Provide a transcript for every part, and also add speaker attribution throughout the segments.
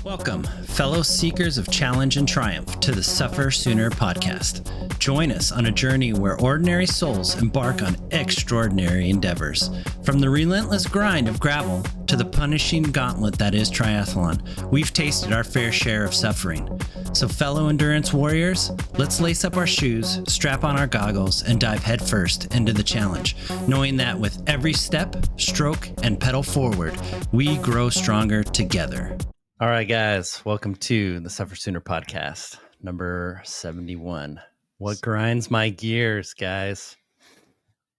Speaker 1: Welcome, fellow seekers of challenge and triumph, to the SufferSooner podcast. Join us on a journey where ordinary souls embark on extraordinary endeavors. From the relentless grind of gravel to the punishing gauntlet that is triathlon, we've tasted our fair share of suffering. So fellow endurance warriors, let's lace up our shoes, strap on our goggles, and dive headfirst into the challenge, knowing that with every step, stroke, and pedal forward, we grow stronger together. All right, guys, welcome to the SufferSooner podcast, number 71. What grinds my gears, guys?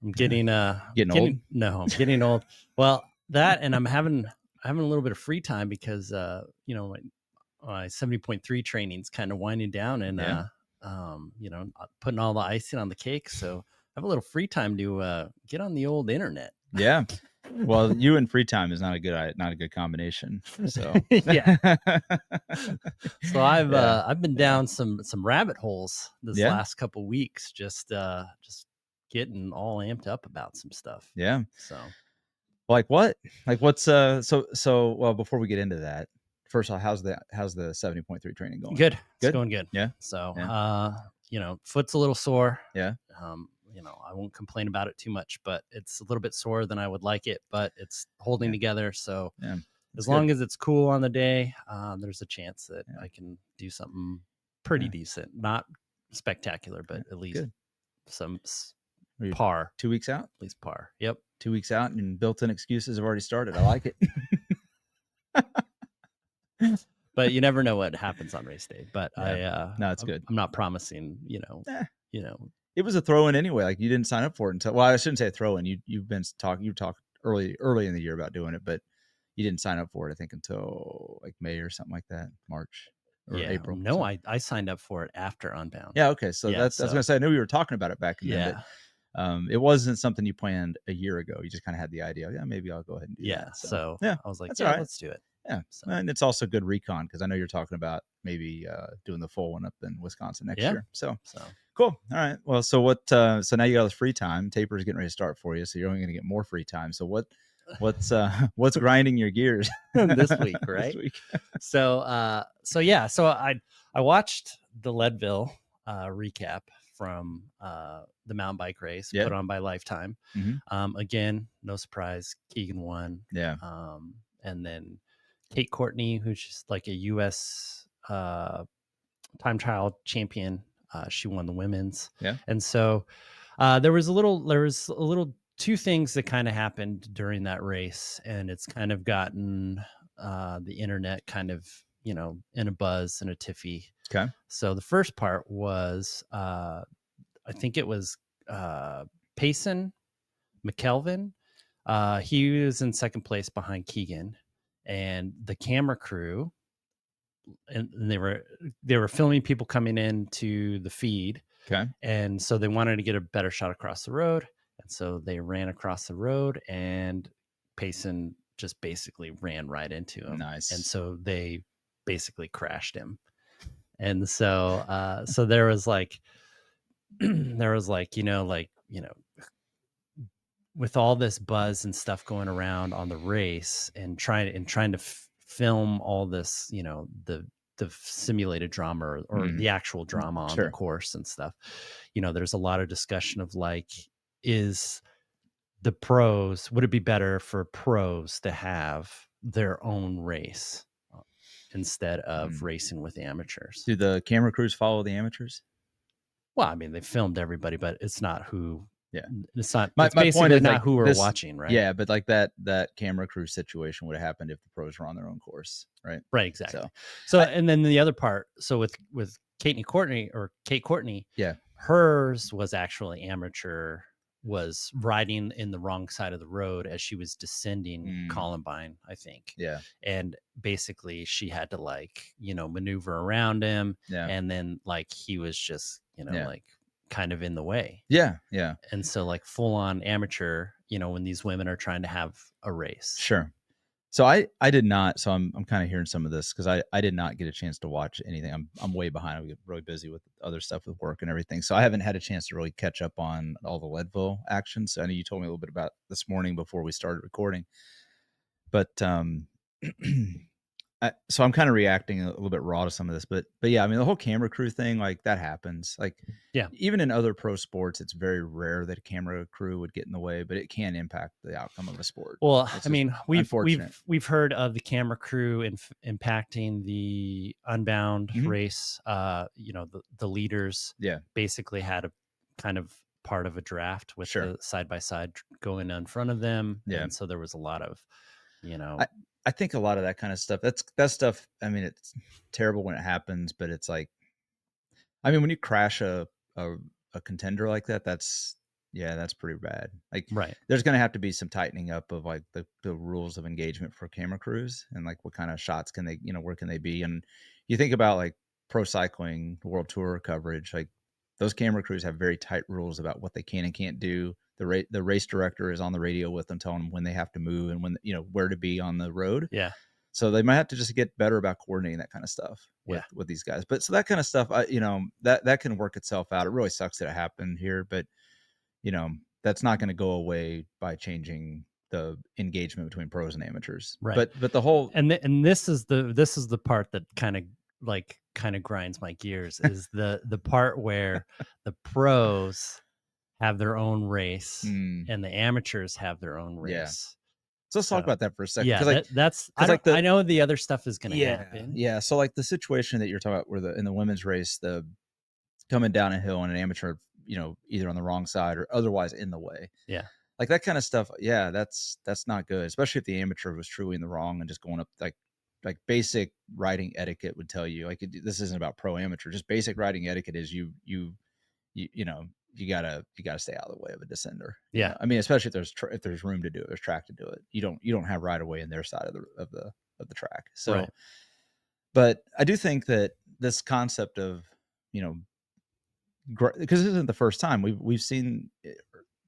Speaker 1: I'm getting
Speaker 2: old.
Speaker 1: No, I'm getting old. Well, that, and I'm having a little bit of free time because my 70.3 training's kind of winding down, and putting all the icing on the cake. So I have a little free time to get on the old internet.
Speaker 2: Yeah. Well, you and free time is not a good combination. So
Speaker 1: yeah. So I've been down some rabbit holes this last couple weeks, just getting all amped up about some stuff.
Speaker 2: Yeah.
Speaker 1: So
Speaker 2: like what? Like what's well, before we get into that, first of all, how's the 70.3 training going?
Speaker 1: Good. It's going good.
Speaker 2: Yeah.
Speaker 1: So foot's a little sore.
Speaker 2: Yeah.
Speaker 1: I won't complain about it too much, but it's a little bit sore than I would like it, but it's holding together. So as long as it's cool on the day, there's a chance that I can do something pretty decent, not spectacular, but at least some par.
Speaker 2: 2 weeks out?
Speaker 1: At least par. Yep.
Speaker 2: 2 weeks out, and built-in excuses have already started. I like it.
Speaker 1: But you never know what happens on race day. But
Speaker 2: it's good.
Speaker 1: I'm not promising,
Speaker 2: It was a throw-in anyway. Like, you didn't sign up for it until, well, I shouldn't say a throw-in. You talked early in the year about doing it, but you didn't sign up for it, I think, until like May or something like that, March or April.
Speaker 1: No, so. I signed up for it after Unbound.
Speaker 2: Yeah. Okay. So I was going to say, I knew we were talking about it back then, but it wasn't something you planned a year ago. You just kind of had the idea. Yeah, maybe I'll go ahead and do that.
Speaker 1: So I was like, right. Let's do it.
Speaker 2: Yeah. So. And it's also good recon, because I know you're talking about maybe doing the full one up in Wisconsin next year. So cool. All right. Well, so what? So now you got this free time. Taper's getting ready to start for you, so you're only going to get more free time. So what's grinding your gears
Speaker 1: this week, right?
Speaker 2: This week.
Speaker 1: So I watched the Leadville recap from the mountain bike race put on by Lifetime.
Speaker 2: Mm-hmm.
Speaker 1: Again, no surprise, Keegan won.
Speaker 2: Yeah.
Speaker 1: And then Kate Courtney, who's just like a U.S. time trial champion, she won the women's.
Speaker 2: Yeah.
Speaker 1: And so there was a little two things that kind of happened during that race, and it's kind of gotten the internet kind of, in a buzz and a tiffy.
Speaker 2: Okay.
Speaker 1: So the first part was, I think it was Payson McKelvin. He was in second place behind Keegan, and the camera crew, and they were filming people coming into the feed.
Speaker 2: Okay.
Speaker 1: And so they wanted to get a better shot across the road. And so they ran across the road, and Payson just basically ran right into him.
Speaker 2: Nice.
Speaker 1: And so they basically crashed him. And so, so there was like, with all this buzz and stuff going around on the race, and trying to film all this, the simulated drama or the actual drama on the course and stuff, there's a lot of discussion of like, would it be better for pros to have their own race instead of racing with amateurs?
Speaker 2: Do the camera crews follow the amateurs?
Speaker 1: Well, I mean, they filmed everybody, but it's not who.
Speaker 2: Yeah,
Speaker 1: it's not.
Speaker 2: My point is
Speaker 1: not
Speaker 2: like
Speaker 1: who we're watching, right?
Speaker 2: Yeah, but like that camera crew situation would have happened if the pros were on their own course, right?
Speaker 1: Right, exactly. So and then the other part. So with Kate Courtney,
Speaker 2: yeah,
Speaker 1: hers was actually amateur. Was riding in the wrong side of the road as she was descending Columbine, I think.
Speaker 2: Yeah.
Speaker 1: And basically she had to maneuver around him.
Speaker 2: Yeah.
Speaker 1: And then he was just, like kind of in the way.
Speaker 2: Yeah. Yeah.
Speaker 1: And so like full on amateur, when these women are trying to have a race.
Speaker 2: Sure. So I did not. So I'm kind of hearing some of this because I did not get a chance to watch anything. I'm way behind. I get really busy with other stuff with work and everything. So I haven't had a chance to really catch up on all the Leadville action. So I know you told me a little bit about this morning before we started recording. But So I'm kind of reacting a little bit raw to some of this, but yeah, I mean the whole camera crew thing, like that happens. Like
Speaker 1: Yeah.
Speaker 2: even in other pro sports, it's very rare that a camera crew would get in the way, but it can impact the outcome of a sport.
Speaker 1: Well,
Speaker 2: It's
Speaker 1: I
Speaker 2: just
Speaker 1: mean,
Speaker 2: unfortunate.
Speaker 1: we've heard of the camera crew impacting the Unbound
Speaker 2: Mhm.
Speaker 1: race. The leaders
Speaker 2: Yeah,
Speaker 1: basically had a kind of part of a draft with
Speaker 2: sure.
Speaker 1: the side by side going in front of them,
Speaker 2: Yeah.
Speaker 1: and so there was a lot of, you know,
Speaker 2: I I think a lot of that kind of stuff. That stuff. I mean, it's terrible when it happens, but it's like, I mean, when you crash a, a contender like that, that's pretty bad. Like,
Speaker 1: right.
Speaker 2: there's going to have to be some tightening up of like the rules of engagement for camera crews and like what kind of shots can they, where can they be? And you think about like pro cycling, world tour coverage, like those camera crews have very tight rules about what they can and can't do. The race director is on the radio with them, telling them when they have to move and when, where to be on the road.
Speaker 1: Yeah.
Speaker 2: So they might have to just get better about coordinating that kind of stuff
Speaker 1: Yeah.
Speaker 2: with these guys. But so that kind of stuff, that can work itself out. It really sucks that it happened here, but you know, that's not going to go away by changing the engagement between pros and amateurs.
Speaker 1: Right.
Speaker 2: But the whole
Speaker 1: And this is the part that kind of grinds my gears is the part where the pros have their own race
Speaker 2: mm,
Speaker 1: and the amateurs have their own
Speaker 2: yeah.
Speaker 1: race.
Speaker 2: So let's talk
Speaker 1: So
Speaker 2: about that for a second,
Speaker 1: yeah,
Speaker 2: because
Speaker 1: I don't
Speaker 2: like
Speaker 1: I know the other stuff is gonna happen.
Speaker 2: yeah. So like the situation that you're talking about, where in the women's race, the coming down a hill and an amateur, either on the wrong side or otherwise in the way.
Speaker 1: Yeah.
Speaker 2: Like that kind of stuff, yeah, that's not good, especially if the amateur was truly in the wrong and just going up like basic riding etiquette would tell you. Like this isn't about pro amateur, just basic riding etiquette is you know you gotta stay out of the way of a descender.
Speaker 1: Yeah.
Speaker 2: I mean, especially if there's room to do it, there's track to do it. You don't have right away in their side of the track. So,
Speaker 1: Right.
Speaker 2: but I do think that this concept of you know because this isn't the first time we've seen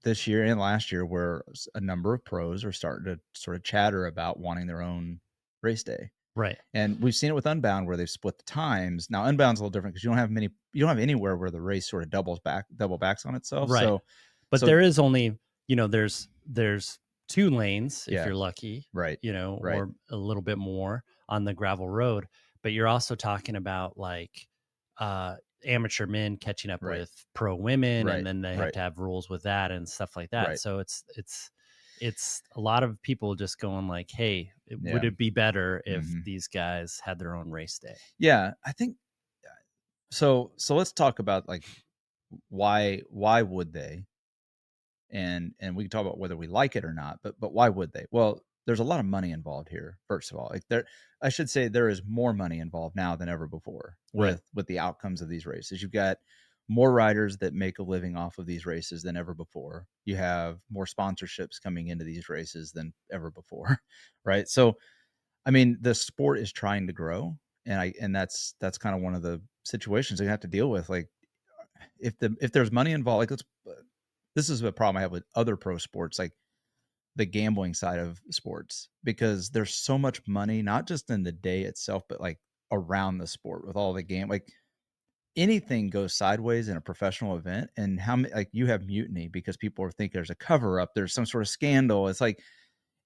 Speaker 2: this year and last year where a number of pros are starting to sort of chatter about wanting their own race day.
Speaker 1: Right.
Speaker 2: And we've seen it with Unbound where they've split the times. Now Unbound's a little different because you don't have anywhere where the race sort of double backs on itself.
Speaker 1: Right. But
Speaker 2: So
Speaker 1: there is only, there's 2 lanes if
Speaker 2: yeah,
Speaker 1: you're lucky,
Speaker 2: right, right,
Speaker 1: or a little bit more on the gravel road, but you're also talking about like uh amateur men catching up
Speaker 2: right,
Speaker 1: with pro women, and
Speaker 2: right,
Speaker 1: then they have
Speaker 2: right,
Speaker 1: to have rules with that and stuff like that.
Speaker 2: right.
Speaker 1: So it's a lot of people just going like, "Hey, would
Speaker 2: Yeah.
Speaker 1: it be better if
Speaker 2: Hmm.
Speaker 1: these guys had their own race day?"
Speaker 2: Yeah. I think so let's talk about like why would they? And we can talk about whether we like it or not, but why would they? Well, there's a lot of money involved here. First of all, like I should say there is more money involved now than ever before
Speaker 1: Right.
Speaker 2: with the outcomes of these races. You've got more riders that make a living off of these races than ever before. You have more sponsorships coming into these races than ever before, right? So I mean, the sport is trying to grow, and that's kind of one of the situations they have to deal with. Like if there's money involved, like this is a problem I have with other pro sports, like the gambling side of sports, because there's so much money, not just in the day itself, but like around the sport with all the game. Like anything goes sideways in a professional event, and how many like you have mutiny because people think there's a cover up, there's some sort of scandal. It's like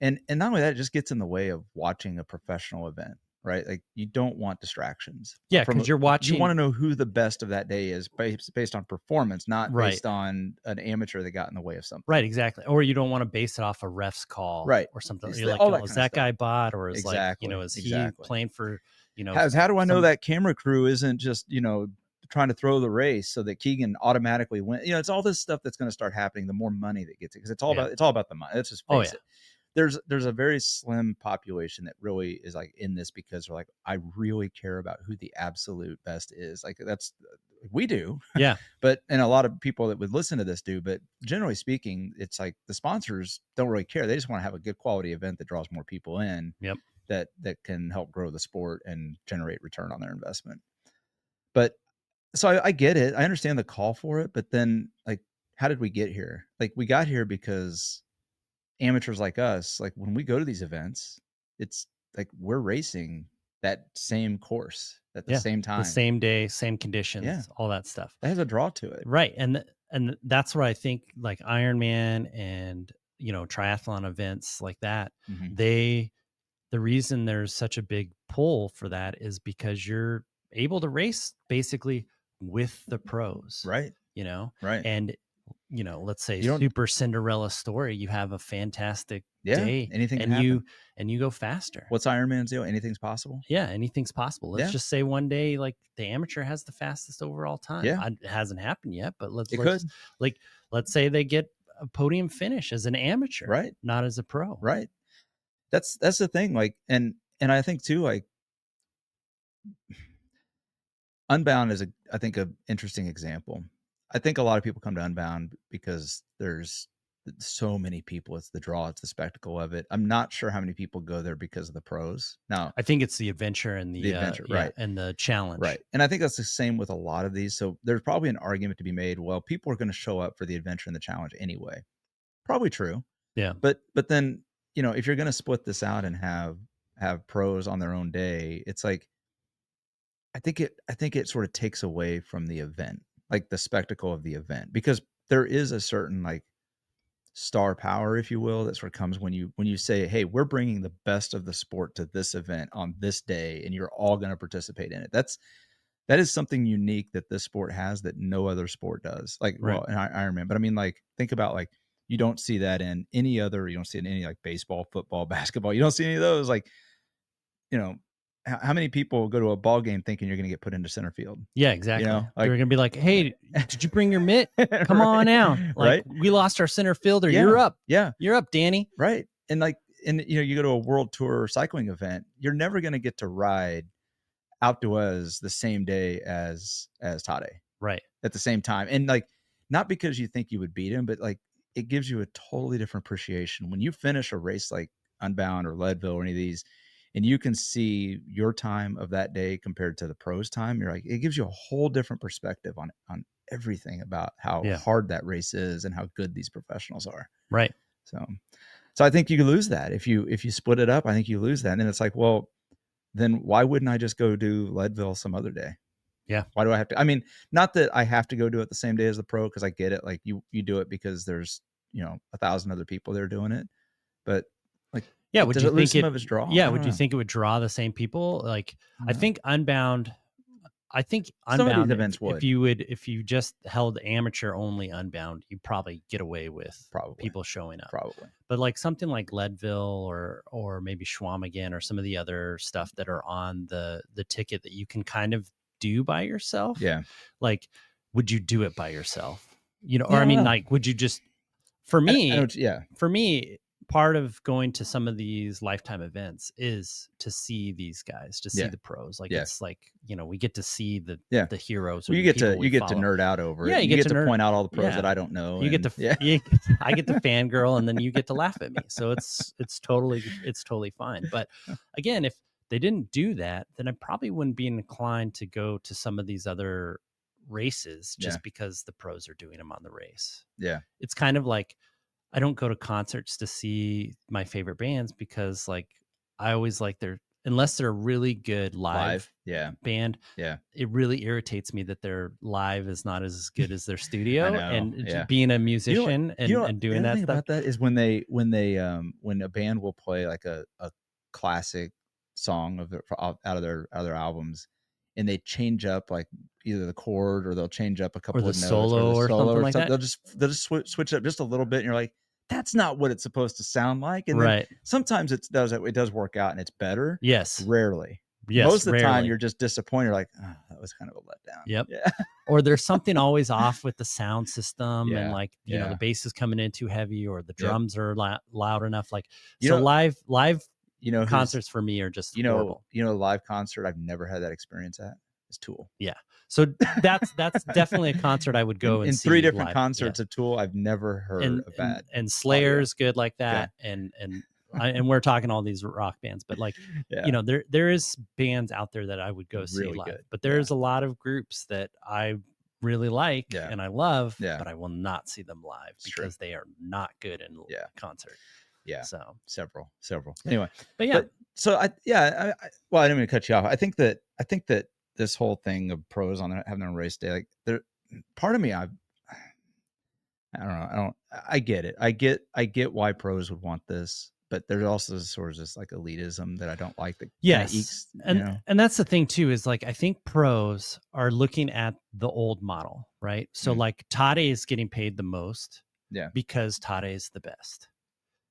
Speaker 2: and not only that, it just gets in the way of watching a professional event, right? Like you don't want distractions
Speaker 1: Yeah,
Speaker 2: from
Speaker 1: cuz you're
Speaker 2: you want
Speaker 1: watching.
Speaker 2: to know who the best of that day is based on performance, not
Speaker 1: Right.
Speaker 2: based on an amateur that got in the way of something.
Speaker 1: Right, exactly. Or you don't want to base it off a ref's call
Speaker 2: Right.
Speaker 1: or something.
Speaker 2: It's
Speaker 1: You're like,
Speaker 2: all
Speaker 1: "Oh,
Speaker 2: that
Speaker 1: is
Speaker 2: kind of
Speaker 1: that
Speaker 2: stuff.
Speaker 1: guy bot, or is like,
Speaker 2: Exactly.
Speaker 1: is he
Speaker 2: Exactly.
Speaker 1: playing for,
Speaker 2: How do I know
Speaker 1: some."
Speaker 2: that camera crew isn't just, trying to throw the race so that Keegan automatically win? It's all this stuff that's going to start happening the more money that gets it, because
Speaker 1: Yeah.
Speaker 2: it's all about the money. Let's just
Speaker 1: Oh
Speaker 2: face
Speaker 1: yeah.
Speaker 2: it. There's a very slim population that really is like in this because they're like, I really care about who the absolute best is. Like that's we do,
Speaker 1: Yeah.
Speaker 2: and a lot of people that would listen to this do. But generally speaking, it's like the sponsors don't really care. They just want to have a good quality event that draws more people in,
Speaker 1: Yep.
Speaker 2: that can help grow the sport and generate return on their investment. But so I get it. I understand the call for it, but then like, how did we get here? Like we got here because amateurs like us, like when we go to these events, it's like we're racing that same course at the
Speaker 1: Yeah.
Speaker 2: same
Speaker 1: The
Speaker 2: time.
Speaker 1: same day, same
Speaker 2: Yeah,
Speaker 1: conditions, all that stuff.
Speaker 2: that has a draw to it.
Speaker 1: Right. And that's where I think like Ironman and, triathlon events like that,
Speaker 2: Hmm.
Speaker 1: they the reason there's such a big pull for that is because you're able to race basically with the pros,
Speaker 2: Right.
Speaker 1: you know,
Speaker 2: Right.
Speaker 1: and let's say
Speaker 2: You don't.
Speaker 1: super Cinderella story, you have a fantastic
Speaker 2: Yeah.
Speaker 1: day
Speaker 2: Anything can
Speaker 1: and
Speaker 2: happen.
Speaker 1: you go faster.
Speaker 2: What's Iron Man's deal? Anything's possible.
Speaker 1: Yeah, anything's possible. Let's
Speaker 2: Yeah.
Speaker 1: just say one day, like the amateur has the fastest overall time.
Speaker 2: Yeah.
Speaker 1: It hasn't happened yet, but let's
Speaker 2: It
Speaker 1: let's
Speaker 2: could.
Speaker 1: like let's say they get a podium finish as an amateur,
Speaker 2: Right.
Speaker 1: not as a pro.
Speaker 2: Right. That's the thing. Like, and I think too, like, Unbound is I think a interesting example. I think a lot of people come to Unbound because there's so many people. It's the draw. It's the spectacle of it. I'm not sure how many people go there because of the pros. Now,
Speaker 1: I think it's the adventure and
Speaker 2: the adventure, right,
Speaker 1: and the challenge,
Speaker 2: right. And I think that's the same with a lot of these. So there's probably an argument to be made. Well, people are going to show up for the adventure and the challenge anyway. Probably true.
Speaker 1: Yeah,
Speaker 2: but then if you're going to split this out and have pros on their own day, it's like I think it sort of takes away from the event, like the spectacle of the event, because there is a certain like star power, if you will, that sort of comes when you say, hey, we're bringing the best of the sport to this event on this day, and you're all going to participate in it. That is something unique that this sport has that no other sport does. Like,
Speaker 1: right.
Speaker 2: well, in Ironman, but I mean, like, think about like you don't see that in any other. You don't see it in any like baseball, football, basketball. You don't see any of those. Like, you know, how many people go to a ball game thinking you're going to get put into center field?
Speaker 1: Yeah, exactly.
Speaker 2: Like,
Speaker 1: they're gonna be like, "Hey, did you bring your mitt? Come on out!" Like,
Speaker 2: right?
Speaker 1: we lost our center fielder.
Speaker 2: Yeah,
Speaker 1: You're up.
Speaker 2: yeah,
Speaker 1: You're up, Danny.
Speaker 2: right. And like, and you go to a world tour cycling event, you're never going to get to ride Alpe d'Huez the same day as Tade,
Speaker 1: right,
Speaker 2: at the same time. And like, not because you think you would beat him, but like it gives you a totally different appreciation when you finish a race like Unbound or Leadville or any of these, and you can see your time of that day compared to the pros time. You're like, it gives you a whole different perspective on everything about how hard that race is and how good these professionals are.
Speaker 1: Right.
Speaker 2: So I think you lose that if you split it up. I think you lose that, and it's like, well, then why wouldn't I just go do Leadville some other day?
Speaker 1: Yeah.
Speaker 2: Why do I have to? I mean, not that I have to go do it the same day as the pro, because I get it. Like you do it because there's 1,000 other people there doing it. But like,
Speaker 1: yeah,
Speaker 2: does it lose some of its draw?
Speaker 1: Yeah, would you think it would draw the same people? Like, I think Unbound.
Speaker 2: Some of these events would.
Speaker 1: If you just held amateur only Unbound, you probably get away with people showing up.
Speaker 2: Probably.
Speaker 1: But like something like Leadville or maybe Schwamigan or some of the other stuff that are on the ticket that you can kind of do by yourself.
Speaker 2: Yeah.
Speaker 1: Like, would you do it by yourself? Or I mean, like, would you just, for me, part of going to some of these lifetime events is to see these guys, to see the pros. Like, it's like, we get to see the heroes.
Speaker 2: Well, you get to nerd out over it. You get to point out all the pros that I don't know.
Speaker 1: I get to fangirl, and then you get to laugh at me. So it's totally fine. But again, if they didn't do that, then I probably wouldn't be inclined to go to some of these other races just because the pros are doing them on the race.
Speaker 2: Yeah.
Speaker 1: It's kind of like, I don't go to concerts to see my favorite bands because, like, I always like unless they're a really good live band.
Speaker 2: Yeah.
Speaker 1: It really irritates me that their live is not as good as their studio.
Speaker 2: And
Speaker 1: being a musician and doing that
Speaker 2: thing
Speaker 1: stuff.
Speaker 2: About that is when a band will play like a classic song out of their albums, and they change up like either the chord or they'll change up a couple
Speaker 1: or
Speaker 2: of notes
Speaker 1: solo or something like that.
Speaker 2: They'll just switch up just a little bit, and you're like, that's not what it's supposed to sound like. And
Speaker 1: right.
Speaker 2: then sometimes it does work out and it's better.
Speaker 1: Yes.
Speaker 2: Rarely.
Speaker 1: Yes.
Speaker 2: Most of the time you're just disappointed. You're like, oh, that was kind of a letdown.
Speaker 1: Yep.
Speaker 2: Yeah.
Speaker 1: Or there's something always off with the sound system, and like, the bass is coming in too heavy, or the drums are loud enough. Like, live concerts for me are just horrible.
Speaker 2: A live concert I've never had that experience at is Tool.
Speaker 1: Yeah. So that's definitely a concert I would go and see.
Speaker 2: In 3 different concerts of Tool, I've never heard a bad.
Speaker 1: And Slayer's good like that. And we're talking all these rock bands, but like, there is bands out there that I would go see live, good. But there's a lot of groups that I really like and I love, but I will not see them live because they are not good in concert.
Speaker 2: Yeah.
Speaker 1: So
Speaker 2: several. Anyway,
Speaker 1: but
Speaker 2: well, I didn't mean to cut you off. I think that this whole thing of pros having their own race day, like part of me, I don't know. I get it. I get why pros would want this. but there's also sort of this like elitism that I don't like, that kind of
Speaker 1: Yes.
Speaker 2: ekes,
Speaker 1: And that's the thing too, is like, I think pros are looking at the old model, right? So like Tade is getting paid the most because Tade is the best.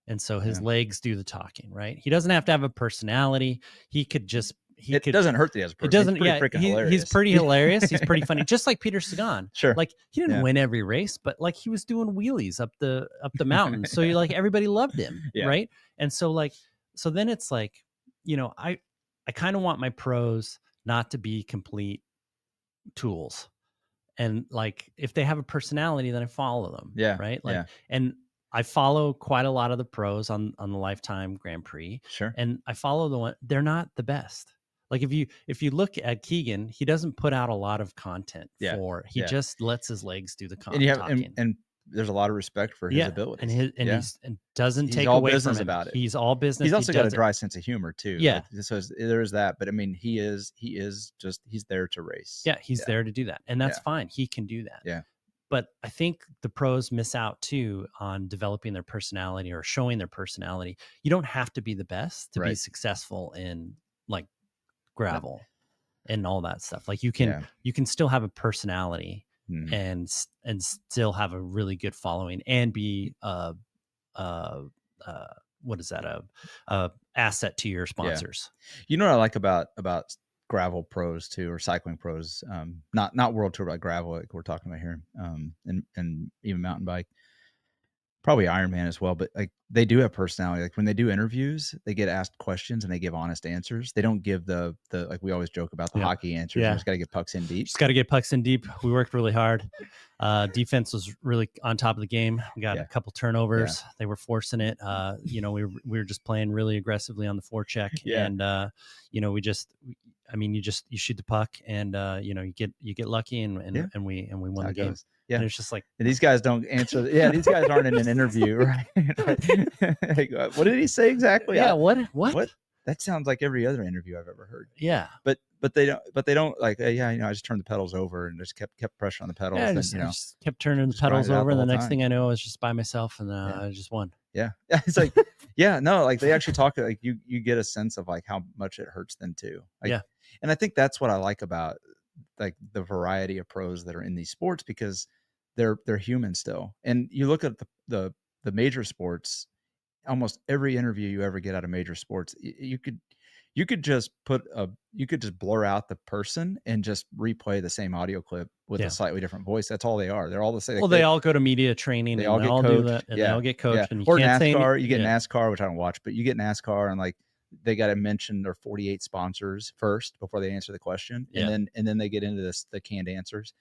Speaker 1: And so his legs do the talking, right? He doesn't have to have a personality. He could just,
Speaker 2: it doesn't hurt that he has a
Speaker 1: it
Speaker 2: person.
Speaker 1: doesn't,
Speaker 2: He's pretty freaking hilarious.
Speaker 1: He's pretty hilarious. He's pretty funny. Just like Peter Sagan.
Speaker 2: Sure.
Speaker 1: Like he didn't win every race, but like he was doing wheelies up the mountain. So you like, everybody loved him. Right. And so like, so then it's like, you know, I kind of want my pros not to be complete tools. And like, if they have a personality, then I follow them. Right. Like, and I follow quite a lot of the pros on the Lifetime Grand Prix.
Speaker 2: Sure.
Speaker 1: And I follow the one, they're not the best. Like if you look at Keegan, he doesn't put out a lot of content he just lets his legs do the content.
Speaker 2: And there's a lot of respect for his abilities.
Speaker 1: And doesn't take
Speaker 2: all
Speaker 1: away
Speaker 2: business
Speaker 1: from him.
Speaker 2: about it.
Speaker 1: He's all business.
Speaker 2: He's also got a dry sense of humor too.
Speaker 1: Yeah.
Speaker 2: Like, so there's that, but I mean, he's there to race.
Speaker 1: Yeah. He's there to do that. And that's fine. He can do that.
Speaker 2: Yeah.
Speaker 1: But I think the pros miss out too on developing their personality or showing their personality. You don't have to be the best to be successful in like gravel and all that stuff. Like you can still have a personality and still have a really good following and be what is that, a asset to your sponsors.
Speaker 2: You know what I like about gravel pros too, or cycling pros, not world tour, but gravel, like we're talking about here, and even mountain bike, probably Ironman as well, but like they do have personality. Like when they do interviews, they get asked questions and they give honest answers. They don't give the like we always joke about the hockey answers. You just got to get pucks in deep.
Speaker 1: Just got to get pucks in deep. We worked really hard. Defense was really on top of the game. We got a couple turnovers. They were forcing it. You know, we were just playing really aggressively on the forecheck, and you know, you shoot the puck, and you know, you get lucky, and we won the game. Yeah, and it's just like,
Speaker 2: and these guys don't answer. These guys aren't in an interview, right? Like, what did he say exactly?
Speaker 1: Yeah, what?
Speaker 2: That sounds like every other interview I've ever heard.
Speaker 1: Yeah,
Speaker 2: but they don't like. You know, I just turned the pedals over and just kept pressure on the pedals.
Speaker 1: Yeah,
Speaker 2: and,
Speaker 1: I just kept turning the pedals over, and the next thing I know, I was just by myself, and I just won.
Speaker 2: Yeah, it's like, like they actually talk. Like you get a sense of like how much it hurts them too. Like, and I think that's what I like about like the variety of pros that are in these sports, because they're human still. And you look at the major sports, almost every interview you ever get out of major sports, you could just blur out the person and just replay the same audio clip with a slightly different voice. That's all they are. They're all the same.
Speaker 1: Well, they all go to media training. They all get coached. Do that, and they all get coached. And you
Speaker 2: or
Speaker 1: can't
Speaker 2: NASCAR, you get NASCAR, which I don't watch, but you get NASCAR, and like they got to mention their 48 sponsors first before they answer the question, and then they get into the canned answers.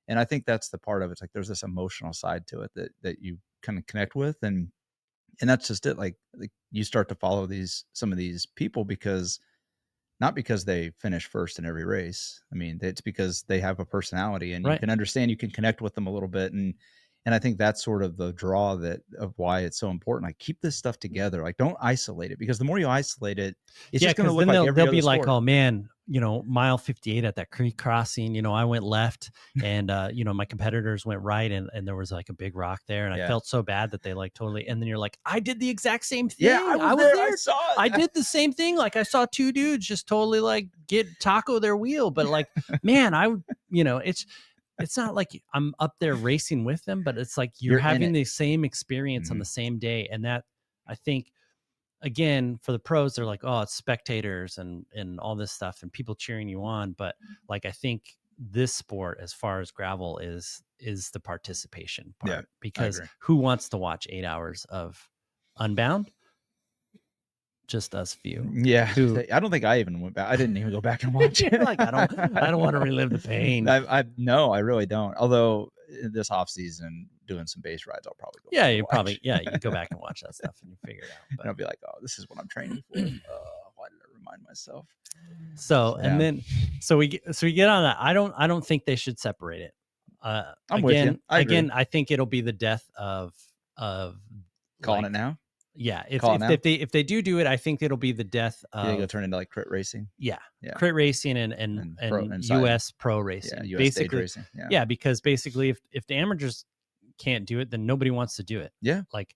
Speaker 2: And I think that's the part of it. It's like there's this emotional side to it that you kind of connect with, and that's just it. Like you start to follow some of these people not because they finish first in every race. I mean, it's because they have a personality, and you can understand, you can connect with them a little bit. And I think that's sort of the draw of why it's so important. Like, keep this stuff together. Like, don't isolate it, because the more you isolate it, it's just going to look like every other
Speaker 1: they'll be
Speaker 2: sport.
Speaker 1: Like, oh man, you know, mile 58 at that creek crossing, you know, I went left, and you know, my competitors went right, and there was like a big rock there, and I felt so bad that they like totally. And then you're like, I did the exact same thing.
Speaker 2: Yeah, I was there. I saw it.
Speaker 1: I did the same thing. Like, I saw two dudes just totally like get taco their wheel, but like, man, you know, it's not like I'm up there racing with them, but it's like you're having the same experience on the same day. And that, I think, again, for the pros, they're like, oh, it's spectators and all this stuff and people cheering you on. But like, I think this sport, as far as gravel, is the participation part, because who wants to watch 8 hours of Unbound? Just us few.
Speaker 2: Yeah. I don't think I even went back. I didn't even go back and watch it.
Speaker 1: Like, I don't want to relive the pain.
Speaker 2: No, I really don't. Although this off season, doing some base rides, I'll probably go.
Speaker 1: Yeah, you go back and watch that stuff and you figure it out. But,
Speaker 2: and I'll be like, oh, this is what I'm training for. Why did I remind myself?
Speaker 1: And then we get on that. I don't think they should separate it.
Speaker 2: I'm with you.
Speaker 1: I think it'll be the death of
Speaker 2: calling it now.
Speaker 1: Yeah, if they do it, I think it'll be the death of.
Speaker 2: It'll turn into like crit racing.
Speaker 1: Yeah. Crit racing and US pro racing.
Speaker 2: Yeah, US
Speaker 1: basically
Speaker 2: stage racing.
Speaker 1: Yeah, because basically, if the amateurs can't do it, then nobody wants to do it.
Speaker 2: Yeah,
Speaker 1: like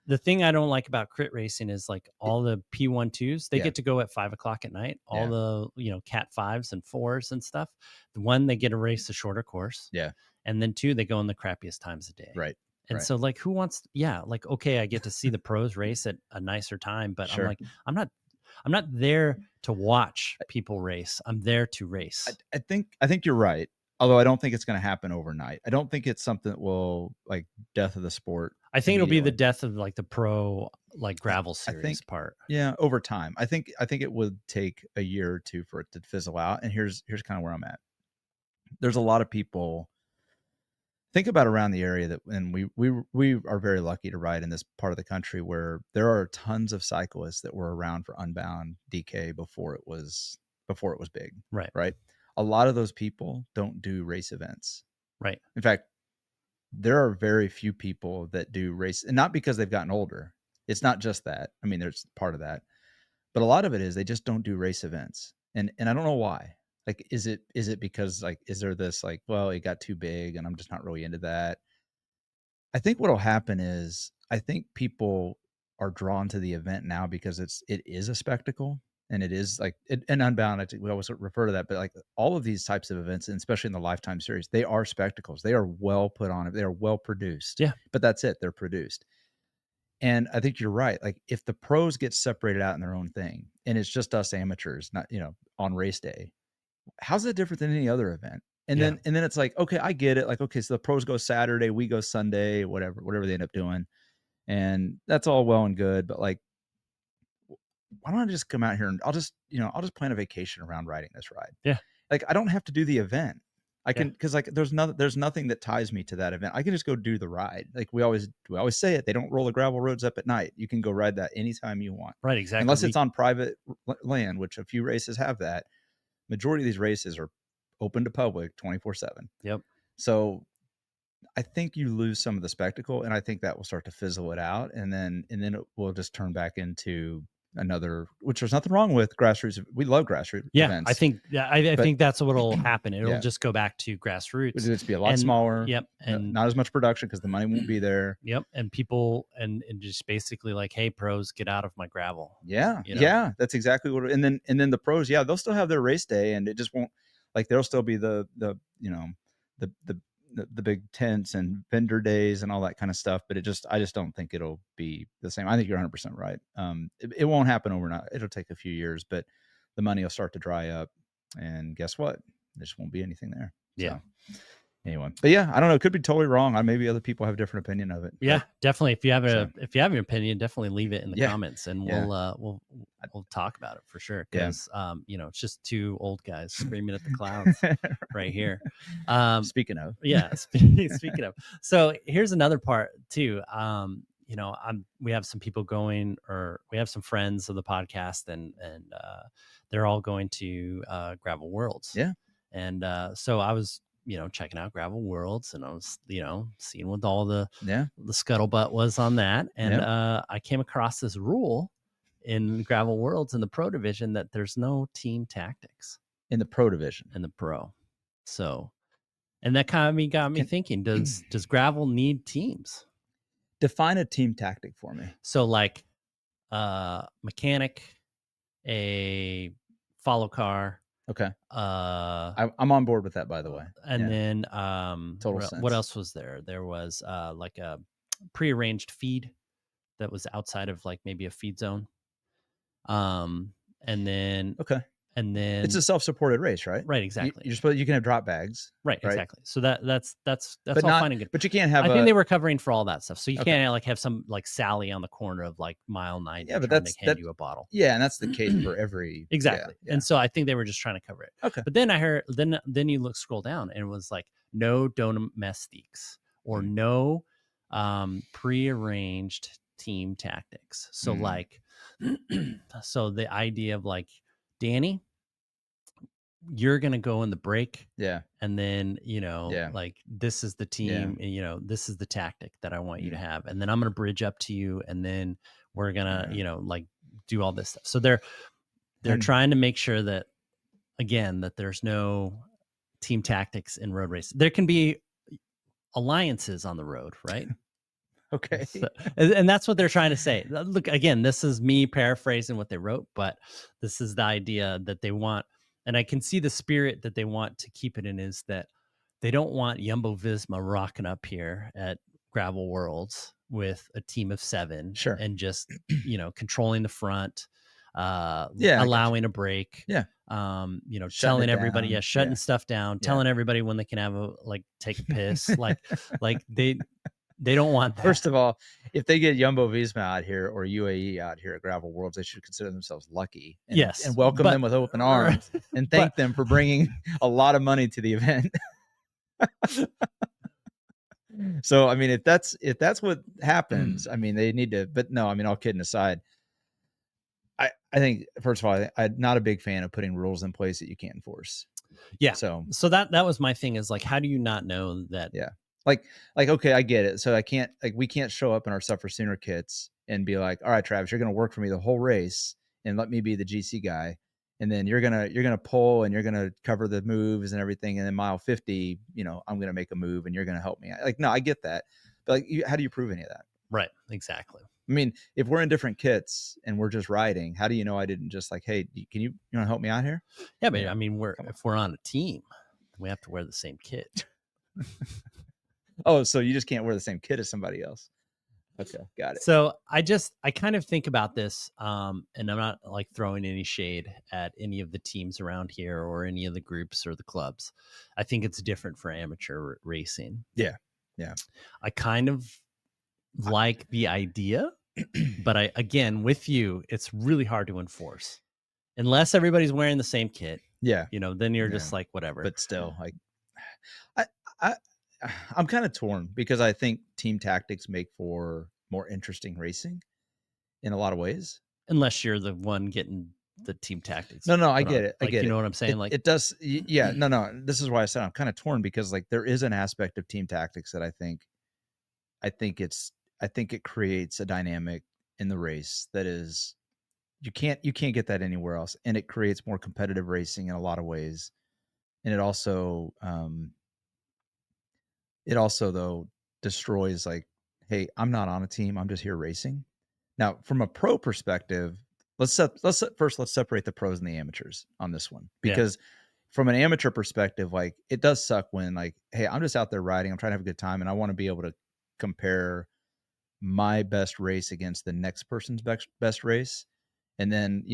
Speaker 1: The thing I don't like about crit racing is like all the P12s, they
Speaker 2: Yeah.
Speaker 1: get to go at 5:00 at night. All
Speaker 2: Yeah.
Speaker 1: the, Cat 5s and 4s and stuff. The one, they get to race the shorter course.
Speaker 2: Yeah.
Speaker 1: And then 2, they go in the crappiest times a day.
Speaker 2: Right.
Speaker 1: And
Speaker 2: Right.
Speaker 1: so like, who wants, like, okay, I get to see the pros race at a nicer time, but I'm
Speaker 2: Sure.
Speaker 1: like, I'm not there to watch people race. I'm there to race.
Speaker 2: I think you're right. Although I don't think it's going to happen overnight. I don't think it's something that will like death of the sport.
Speaker 1: I think it'll be the
Speaker 2: immediately.
Speaker 1: death of like the pro like gravel
Speaker 2: I
Speaker 1: series
Speaker 2: think,
Speaker 1: part.
Speaker 2: yeah, over time. I think it would take a year or two for it to fizzle out. And here's kind of where I'm at. There's a lot of people. Think about around the area that, and we are very lucky to ride in this part of the country where there are tons of cyclists that were around for Unbound DK before it was big.
Speaker 1: Right.
Speaker 2: Right. A lot of those people don't do race events.
Speaker 1: Right.
Speaker 2: In fact, there are very few people that do race, and not because they've gotten older. It's not just that. I mean, there's part of that, but a lot of it is they just don't do race events. And I don't know why. Like, is it because like, is there this like, well, it got too big and I'm just not really into that? I think what'll happen is I think people are drawn to the event now because it is a spectacle, and it is like and Unbound. We always refer to that, but like all of these types of events, and especially in the Lifetime series, they are spectacles. They are well put on. They are well produced.
Speaker 1: Yeah.
Speaker 2: But that's it. They're produced. And I think you're right. Like if the pros get separated out in their own thing, and it's just us amateurs, not on race day, how's that different than any other event? And
Speaker 1: Yeah.
Speaker 2: then it's like, okay, I get it. Like, okay, so the pros go Saturday, we go Sunday, whatever they end up doing. And that's all well and good. But like, why don't I just come out here and I'll just plan a vacation around riding this ride.
Speaker 1: Yeah.
Speaker 2: Like I don't have to do the event. I can,
Speaker 1: Yeah.
Speaker 2: because like there's nothing that ties me to that event. I can just go do the ride. Like we always say it. They don't roll the gravel roads up at night. You can go ride that anytime you want.
Speaker 1: Right. Exactly.
Speaker 2: Unless it's on private land, which a few races have that. Majority of these races are open to public 24/7.
Speaker 1: Yep.
Speaker 2: So I think you lose some of the spectacle, and I think that will start to fizzle it out, and then it will just turn back into another, which there's nothing wrong with grassroots. We love grassroots events.
Speaker 1: I think that's what'll happen. It'll
Speaker 2: Yeah.
Speaker 1: just go back to grassroots.
Speaker 2: It'll just be a lot smaller.
Speaker 1: Yep. And
Speaker 2: not as much production because the money won't be there.
Speaker 1: Yep. And people and just basically like, hey, pros, get out of my gravel.
Speaker 2: Yeah. Yeah. That's exactly what. And then the pros, yeah, they'll still have their race day, and it just won't, like there'll still be the big tents and vendor days and all that kind of stuff. But I just don't think it'll be the same. I think you're 100% right. It won't happen overnight. It'll take a few years, but the money will start to dry up, and guess what? There just won't be anything there.
Speaker 1: Yeah.
Speaker 2: So, anyway, but yeah, I don't know. It could be totally wrong. Maybe other people have a different opinion of it.
Speaker 1: Yeah,
Speaker 2: but,
Speaker 1: definitely. If you have an opinion, definitely leave it in the comments, and
Speaker 2: Yeah.
Speaker 1: we'll talk about it for sure.
Speaker 2: Yeah.
Speaker 1: Because it's just two old guys screaming at the clouds right here.
Speaker 2: Speaking of,
Speaker 1: yeah, speaking of. So here's another part too. We have some people going, or we have some friends of the podcast, and they're all going to Gravel Worlds.
Speaker 2: Yeah.
Speaker 1: And so I was checking out Gravel Worlds, and I was seeing what all the scuttlebutt was on that, and I came across this rule in Gravel Worlds in the pro division that there's no team tactics
Speaker 2: in the pro division,
Speaker 1: in the pro. So, and that kind of got me thinking, does gravel need teams?
Speaker 2: Define a team tactic for me.
Speaker 1: So like mechanic, a follow car.
Speaker 2: Okay.
Speaker 1: I'm
Speaker 2: on board with that, by the way.
Speaker 1: And then
Speaker 2: total sense.
Speaker 1: What else was there? There was like a prearranged feed that was outside of like maybe a feed zone. And then it's
Speaker 2: a self-supported race, right?
Speaker 1: Right, exactly.
Speaker 2: You can have drop bags.
Speaker 1: Right, exactly. So that's all
Speaker 2: not,
Speaker 1: fine and good.
Speaker 2: But you can't have.
Speaker 1: I think they were covering for all that stuff. So you can't like have some like Sally on the corner of like mile 90.
Speaker 2: Yeah, but
Speaker 1: trying to hand you a bottle.
Speaker 2: Yeah, and that's the case for every.
Speaker 1: Exactly.
Speaker 2: Yeah.
Speaker 1: And so I think they were just trying to cover it.
Speaker 2: Okay.
Speaker 1: But then I heard then you scroll down, and it was like no domestiques or no prearranged team tactics. So like so the idea of like, Danny, you're going to go in the break.
Speaker 2: Yeah.
Speaker 1: And then, like this is the team, and, this is the tactic that I want you to have. And then I'm going to bridge up to you. And then we're going to, like do all this stuff. So they're trying to make sure that, again, that there's no team tactics in road races. There can be alliances on the road, right?
Speaker 2: Okay.
Speaker 1: So, and that's what they're trying to say. Look, again, this is me paraphrasing what they wrote, but this is the idea that they want, and I can see the spirit that they want to keep it in is that they don't want Jumbo Visma rocking up here at Gravel Worlds with a team of 7
Speaker 2: Sure.
Speaker 1: and just, controlling the front,
Speaker 2: Yeah, I got you.
Speaker 1: allowing a break.
Speaker 2: Yeah. Shutting
Speaker 1: Telling
Speaker 2: it
Speaker 1: everybody,
Speaker 2: down.
Speaker 1: shutting
Speaker 2: Yeah.
Speaker 1: stuff down,
Speaker 2: Yeah.
Speaker 1: telling everybody when they can have take a piss, like they don't want that.
Speaker 2: First of all, if they get Jumbo Visma out here or UAE out here at Gravel Worlds, they should consider themselves lucky and,
Speaker 1: Yes,
Speaker 2: and welcome them with open arms and thank them for bringing a lot of money to the event. So, I mean, if that's what happens, I mean, they need to, but no, I mean, all kidding aside, I think, first of all, I'm not a big fan of putting rules in place that you can't enforce.
Speaker 1: Yeah.
Speaker 2: So
Speaker 1: that was my thing is like, how do you not know that?
Speaker 2: Yeah. Like, okay, I get it. So we can't show up in our SufferSooner kits and be like, all right, Travis, you're going to work for me the whole race and let me be the GC guy. And then you're going to pull and you're going to cover the moves and everything. And then mile 50, I'm going to make a move and you're going to help me. Like, no, I get that. But like, how do you prove any of that?
Speaker 1: Right. Exactly.
Speaker 2: I mean, if we're in different kits and we're just riding, how do you know I didn't just like, hey, can you want to help me out here?
Speaker 1: Yeah. But I mean, if we're on a team, we have to wear the same kit.
Speaker 2: Oh, so you just can't wear the same kit as somebody else. Okay, got it.
Speaker 1: So I kind of think about this, and I'm not like throwing any shade at any of the teams around here or any of the groups or the clubs. I think it's different for amateur racing.
Speaker 2: Yeah.
Speaker 1: I kind of like the idea, but again, with you, it's really hard to enforce unless everybody's wearing the same kit.
Speaker 2: Yeah.
Speaker 1: Then you're just like, whatever.
Speaker 2: But still, like, I'm kind of torn because I think team tactics make for more interesting racing in a lot of ways.
Speaker 1: Unless you're the one getting the team tactics.
Speaker 2: No, I get it. I get it.
Speaker 1: You know what I'm saying?
Speaker 2: It does. Yeah. No. This is why I said I'm kind of torn because like there is an aspect of team tactics that I think it creates a dynamic in the race that is you can't get that anywhere else, and it creates more competitive racing in a lot of ways, and it also though destroys like, hey, I'm not on a team, I'm just here racing. Now, from a pro perspective, let's separate the pros and the amateurs on this one, because from an amateur perspective, like it does suck when like, hey, I'm just out there riding, I'm trying to have a good time, and I want to be able to compare my best race against the next person's best race. And then,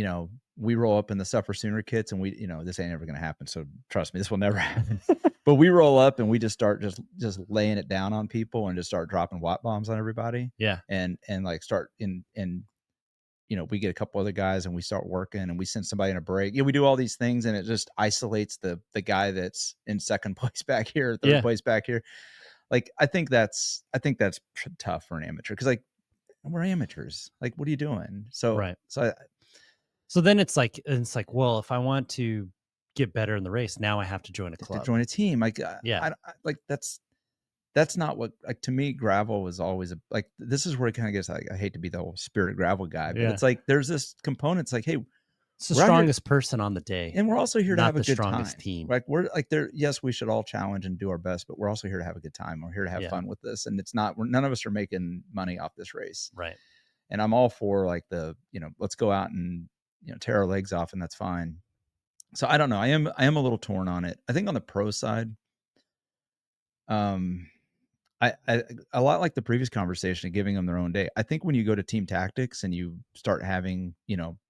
Speaker 2: we roll up in the SufferSooner kits and we, this ain't ever going to happen. So trust me, this will never happen. But we roll up and we just start just laying it down on people and just start dropping watt bombs on everybody.
Speaker 1: Yeah.
Speaker 2: And like start we get a couple other guys and we start working and we send somebody in a break. We do all these things and it just isolates the guy that's in second place back here, third place back here. Like, I think that's tough for an amateur. Cause like we're amateurs. Like, what are you doing? So,
Speaker 1: right.
Speaker 2: So
Speaker 1: then it's like, well, if I want to get better in the race, now I have to join a club.
Speaker 2: To join a team. Like, that's not what, like, to me, gravel was always this is where it kind of gets, like, I hate to be the whole spirit gravel guy, but it's like, there's this component. It's like, hey,
Speaker 1: it's the strongest person on the day.
Speaker 2: And we're also here to have a good time.
Speaker 1: Team.
Speaker 2: Like, we're like there. Yes, we should all challenge and do our best, but we're also here to have a good time. We're here to have fun with this. And it's not, none of us are making money off this race.
Speaker 1: Right.
Speaker 2: And I'm all for like let's go out and, tear our legs off, and that's fine. So I don't know. I am a little torn on it. I think on the pro side, I a lot like the previous conversation of giving them their own day. I think when you go to team tactics and you start having,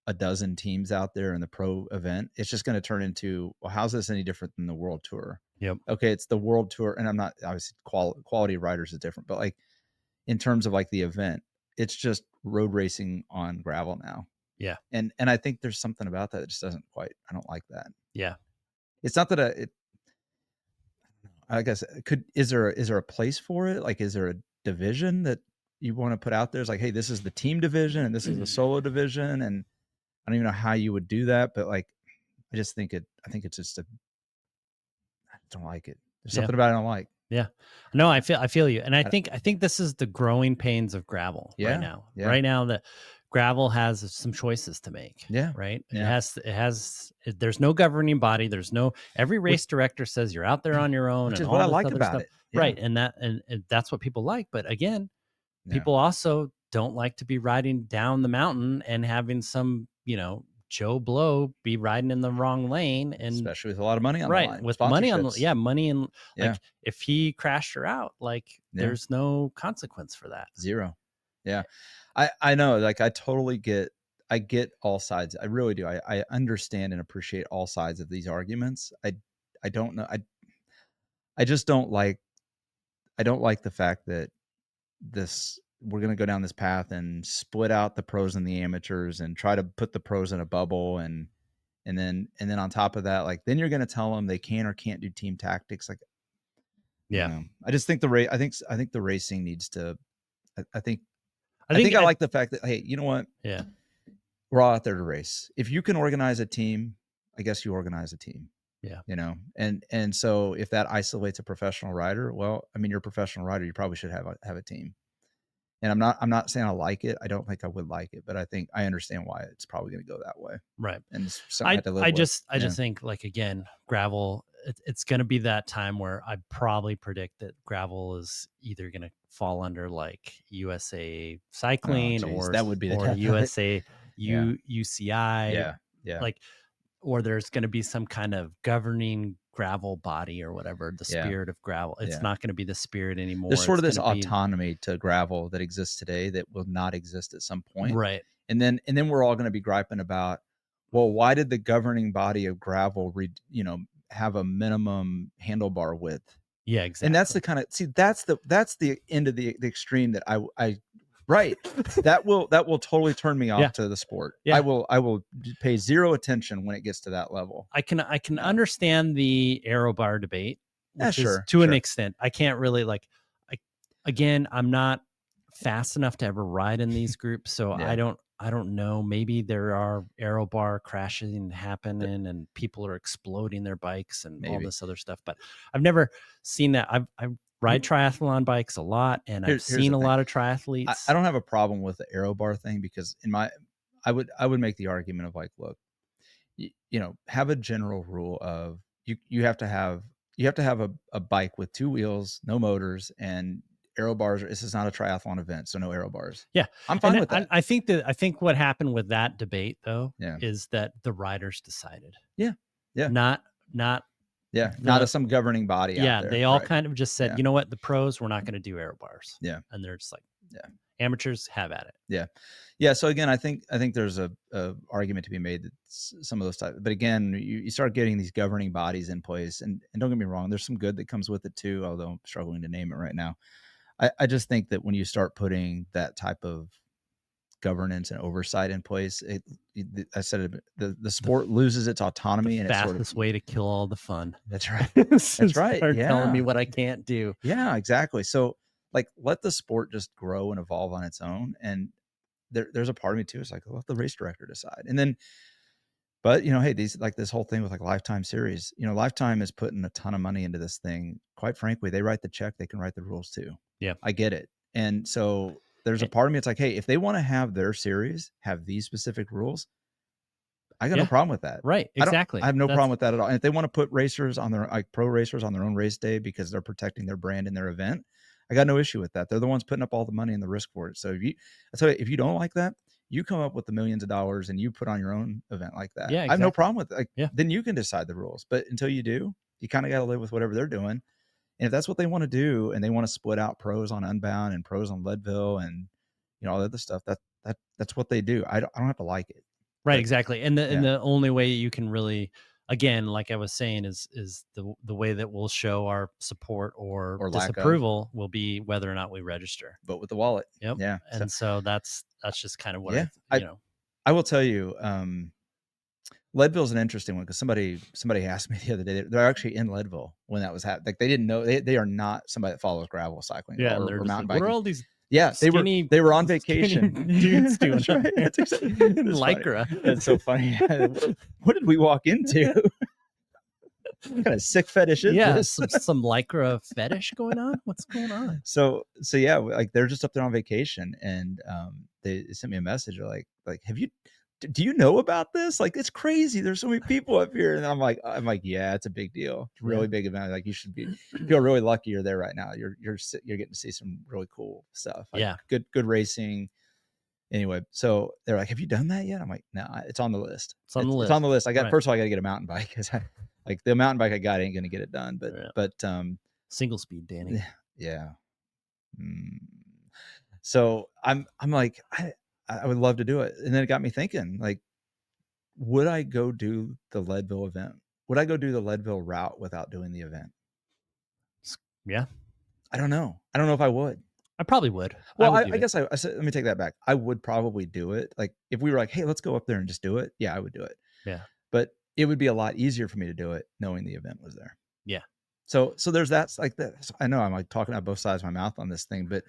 Speaker 2: a dozen teams out there in the pro event, it's just going to turn into, well, how's this any different than the world tour?
Speaker 1: Yep.
Speaker 2: Okay. It's the world tour. And I'm not, obviously quality of riders is different, but like in terms of like the event, it's just road racing on gravel now.
Speaker 1: Yeah.
Speaker 2: And I think there's something about that just doesn't quite, I don't like that.
Speaker 1: Yeah.
Speaker 2: It's not that I guess is there a place for it? Like, is there a division that you want to put out there? It's like, hey, this is the team division and this is the solo division. And I don't even know how you would do that, but like, I think it's just I don't like it. There's something about it I don't like.
Speaker 1: Yeah. No, I feel you. And I think this is the growing pains of gravel right now. Yeah. Right now that gravel has some choices to make.
Speaker 2: Yeah.
Speaker 1: Right.
Speaker 2: Yeah.
Speaker 1: There's no governing body. Every race director says you're out there on your own.
Speaker 2: Which
Speaker 1: and
Speaker 2: is
Speaker 1: all
Speaker 2: what I
Speaker 1: this
Speaker 2: like
Speaker 1: other
Speaker 2: about
Speaker 1: stuff.
Speaker 2: it. Yeah.
Speaker 1: Right. And that's what people like. But again, people also don't like to be riding down the mountain and having some, Joe Blow be riding in the wrong lane, and
Speaker 2: especially with a lot of money on the line,
Speaker 1: with money on money, and
Speaker 2: yeah.
Speaker 1: like if he crashed her out, like there's no consequence for that.
Speaker 2: Zero. Yeah. I know, like I get all sides. I really do. I understand and appreciate all sides of these arguments. I don't know. I just don't like the fact that we're going to go down this path and split out the pros and the amateurs and try to put the pros in a bubble. And then on top of that, like, then you're going to tell them they can or can't do team tactics. Like, I just think I think the racing needs to, I think I like the fact that, hey, you know what?
Speaker 1: Yeah.
Speaker 2: We're all out there to race. If you can organize a team, I guess you organize a team.
Speaker 1: Yeah.
Speaker 2: And so if that isolates a professional rider, well, I mean, you're a professional rider, you probably should have a team. And I'm not saying I like it. I don't think I would like it, but I think I understand why it's probably going to go that way.
Speaker 1: Right.
Speaker 2: And
Speaker 1: I just think, like, again, gravel, it's going to be that time where I probably predict that gravel is either going to fall under like USA Cycling or
Speaker 2: that would be
Speaker 1: or USA UCI.
Speaker 2: Yeah. Yeah.
Speaker 1: Like, or there's going to be some kind of governing gravel body or whatever, the spirit of gravel. It's not going to be the spirit anymore.
Speaker 2: There's sort of this autonomy to gravel that exists today that will not exist at some point.
Speaker 1: Right.
Speaker 2: And then we're all going to be griping about, well, why did the governing body of gravel have a minimum handlebar width?
Speaker 1: Yeah, exactly.
Speaker 2: And that's the kind of, that's the end of the extreme that I right. that will totally turn me off to the sport. Yeah. I will pay zero attention when it gets to that level.
Speaker 1: I can understand the aero bar debate, which is to an extent. I can't really I'm not fast enough to ever ride in these groups, so I don't know. Maybe there are aero bar crashes happening and people are exploding their bikes and all this other stuff, but I've never seen that. I ride triathlon bikes a lot, and I've seen a lot of triathletes.
Speaker 2: I don't have a problem with the aero bar thing, because I would make the argument of, like, look, have a general rule of you have to have a bike with two wheels, no motors, and aero bars. This is not a triathlon event, so no aero bars.
Speaker 1: Yeah,
Speaker 2: I'm fine with that.
Speaker 1: I think what happened with that debate, though, is that the riders decided.
Speaker 2: Yeah.
Speaker 1: Not
Speaker 2: not some governing body out there.
Speaker 1: They all kind of just said, you know what, the pros, we're not going to do aero bars. Yeah. And they're just like, amateurs, have at it.
Speaker 2: Yeah. So again, I think there's a argument to be made that some of those types, but again, you start getting these governing bodies in place, and don't get me wrong, there's some good that comes with it too, although I'm struggling to name it right now. I just think that when you start putting that type of governance and oversight in place, I said it, the sport loses its autonomy, and it's
Speaker 1: fastest way to kill all the fun.
Speaker 2: That's right. That's right.
Speaker 1: Start telling me what I can't do.
Speaker 2: Yeah, exactly. So, like, let the sport just grow and evolve on its own. And there's a part of me too. It's like, let the race director decide. And then, but hey, this whole thing with like Lifetime series, Lifetime is putting a ton of money into this thing. Quite frankly, they write the check, they can write the rules too.
Speaker 1: Yeah,
Speaker 2: I get it. And so there's a part of me, it's like, hey, if they want to have their series have these specific rules, I got no problem with that.
Speaker 1: Right. Exactly.
Speaker 2: I have no problem with that at all. And if they want to put racers on their, like, pro racers on their own race day because they're protecting their brand and their event, I got no issue with that. They're the ones putting up all the money and the risk for it. So if you don't like that, you come up with the millions of dollars and you put on your own event like that. Yeah, exactly. I have no problem with it. Then you can decide the rules. But until you do, you kind of got to live with whatever they're doing. And if that's what they want to do, and they want to split out pros on Unbound and pros on Leadville and all the other stuff, that's what they do. I don't have to like it.
Speaker 1: Right, but, exactly. And the only way you can really, again, like I was saying, is the way that we'll show our support or disapproval will be whether or not we register.
Speaker 2: Vote with the wallet.
Speaker 1: Yep. Yeah. And so that's just kind of what
Speaker 2: I will tell you. Leadville's an interesting one, because somebody asked me the other day. They're actually in Leadville when that was happening. Like, they didn't know, they are not somebody that follows gravel cycling or mountain biking.
Speaker 1: What are all these?
Speaker 2: Yeah, they were on vacation.
Speaker 1: Dudes doing
Speaker 2: That's right. That's exactly.
Speaker 1: Lycra.
Speaker 2: That's so funny. What did we walk into? What kind of sick fetish is this?
Speaker 1: some Lycra fetish going on. What's going on?
Speaker 2: So yeah, like, they're just up there on vacation, and they sent me a message. They're like, have you? do you know about this? Like, it's crazy. There's so many people up here. And I'm like, yeah, it's a big deal. It's a really big event. Like, you should feel really lucky you're there right now. You're getting to see some really cool stuff. Like, good racing. Anyway, so they're like, have you done that yet? I'm like, no, it's on the list. It's on the list. First of all, I got to get a mountain bike, because like the mountain bike I got ain't going to get it done. But
Speaker 1: single speed, Danny.
Speaker 2: Yeah. So I'm like, I would love to do it. And then it got me thinking, like, would I go do the Leadville event? Would I go do the Leadville route without doing the event?
Speaker 1: Yeah.
Speaker 2: I don't know. I don't know if I would.
Speaker 1: I probably would.
Speaker 2: Well, I guess I said, let me take that back. I would probably do it. Like, if we were like, hey, let's go up there and just do it. Yeah, I would do it.
Speaker 1: Yeah.
Speaker 2: But it would be a lot easier for me to do it knowing the event was there.
Speaker 1: Yeah.
Speaker 2: So there's that, like that. I know I'm like talking out both sides of my mouth on this thing, but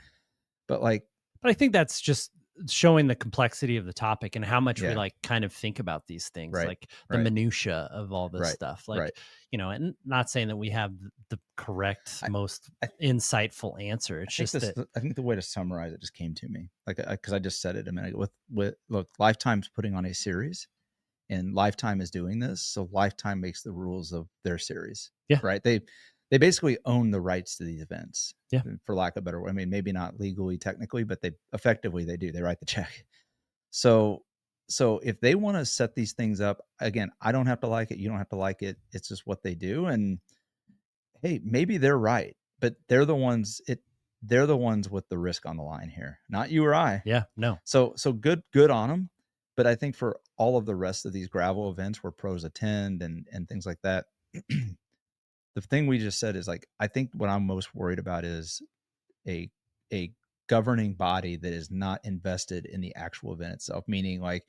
Speaker 1: I think that's just showing the complexity of the topic and how much we like kind of think about these things, like the minutia of all this stuff. Like, and not saying that we have the correct, most insightful answer. It's just that
Speaker 2: I think the way to summarize it just came to me, like, because I just said it a minute ago. With look, Lifetime's putting on a series, and Lifetime is doing this, so Lifetime makes the rules of their series.
Speaker 1: Yeah,
Speaker 2: right. They basically own the rights to these events.
Speaker 1: Yeah,
Speaker 2: for lack of a better word. I mean, maybe not legally, technically, but they effectively they do. They write the check. So if they want to set these things up, again, I don't have to like it. You don't have to like it. It's just what they do. And hey, maybe they're right, but they're the ones with the risk on the line here, not you or I.
Speaker 1: Yeah, no.
Speaker 2: So good on them. But I think for all of the rest of these gravel events where pros attend and things like that, the thing we just said is, like, I think what I'm most worried about is a governing body that is not invested in the actual event itself, meaning like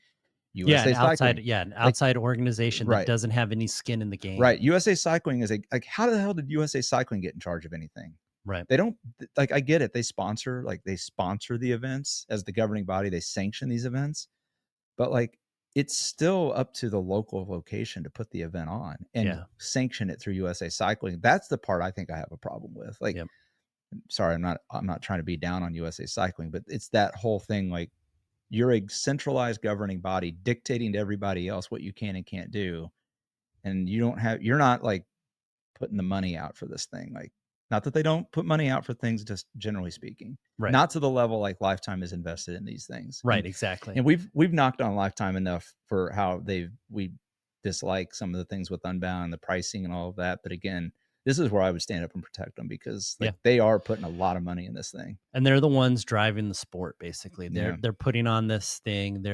Speaker 2: USA Cycling.
Speaker 1: An outside organization that doesn't have any skin in the game.
Speaker 2: Right. USA Cycling is like, how the hell did USA Cycling get in charge of anything?
Speaker 1: Right.
Speaker 2: They don't, like, I get it. They sponsor the events as the governing body. They sanction these events, but like, it's still up to the local location to put the event on and sanction it through USA Cycling. That's the part I think I have a problem with. Like, sorry, I'm not trying to be down on USA Cycling, but it's that whole thing. Like, you're a centralized governing body dictating to everybody else what you can and can't do. And you're not like putting the money out for this thing. Like, not that they don't put money out for things, just generally speaking, not to the level like Lifetime is invested in these things.
Speaker 1: Right. Exactly.
Speaker 2: And we've knocked on Lifetime enough for how we dislike some of the things with Unbound and the pricing and all of that. But again, this is where I would stand up and protect them, because they are putting a lot of money in this thing.
Speaker 1: And they're the ones driving the sport. Basically, they're putting on this thing.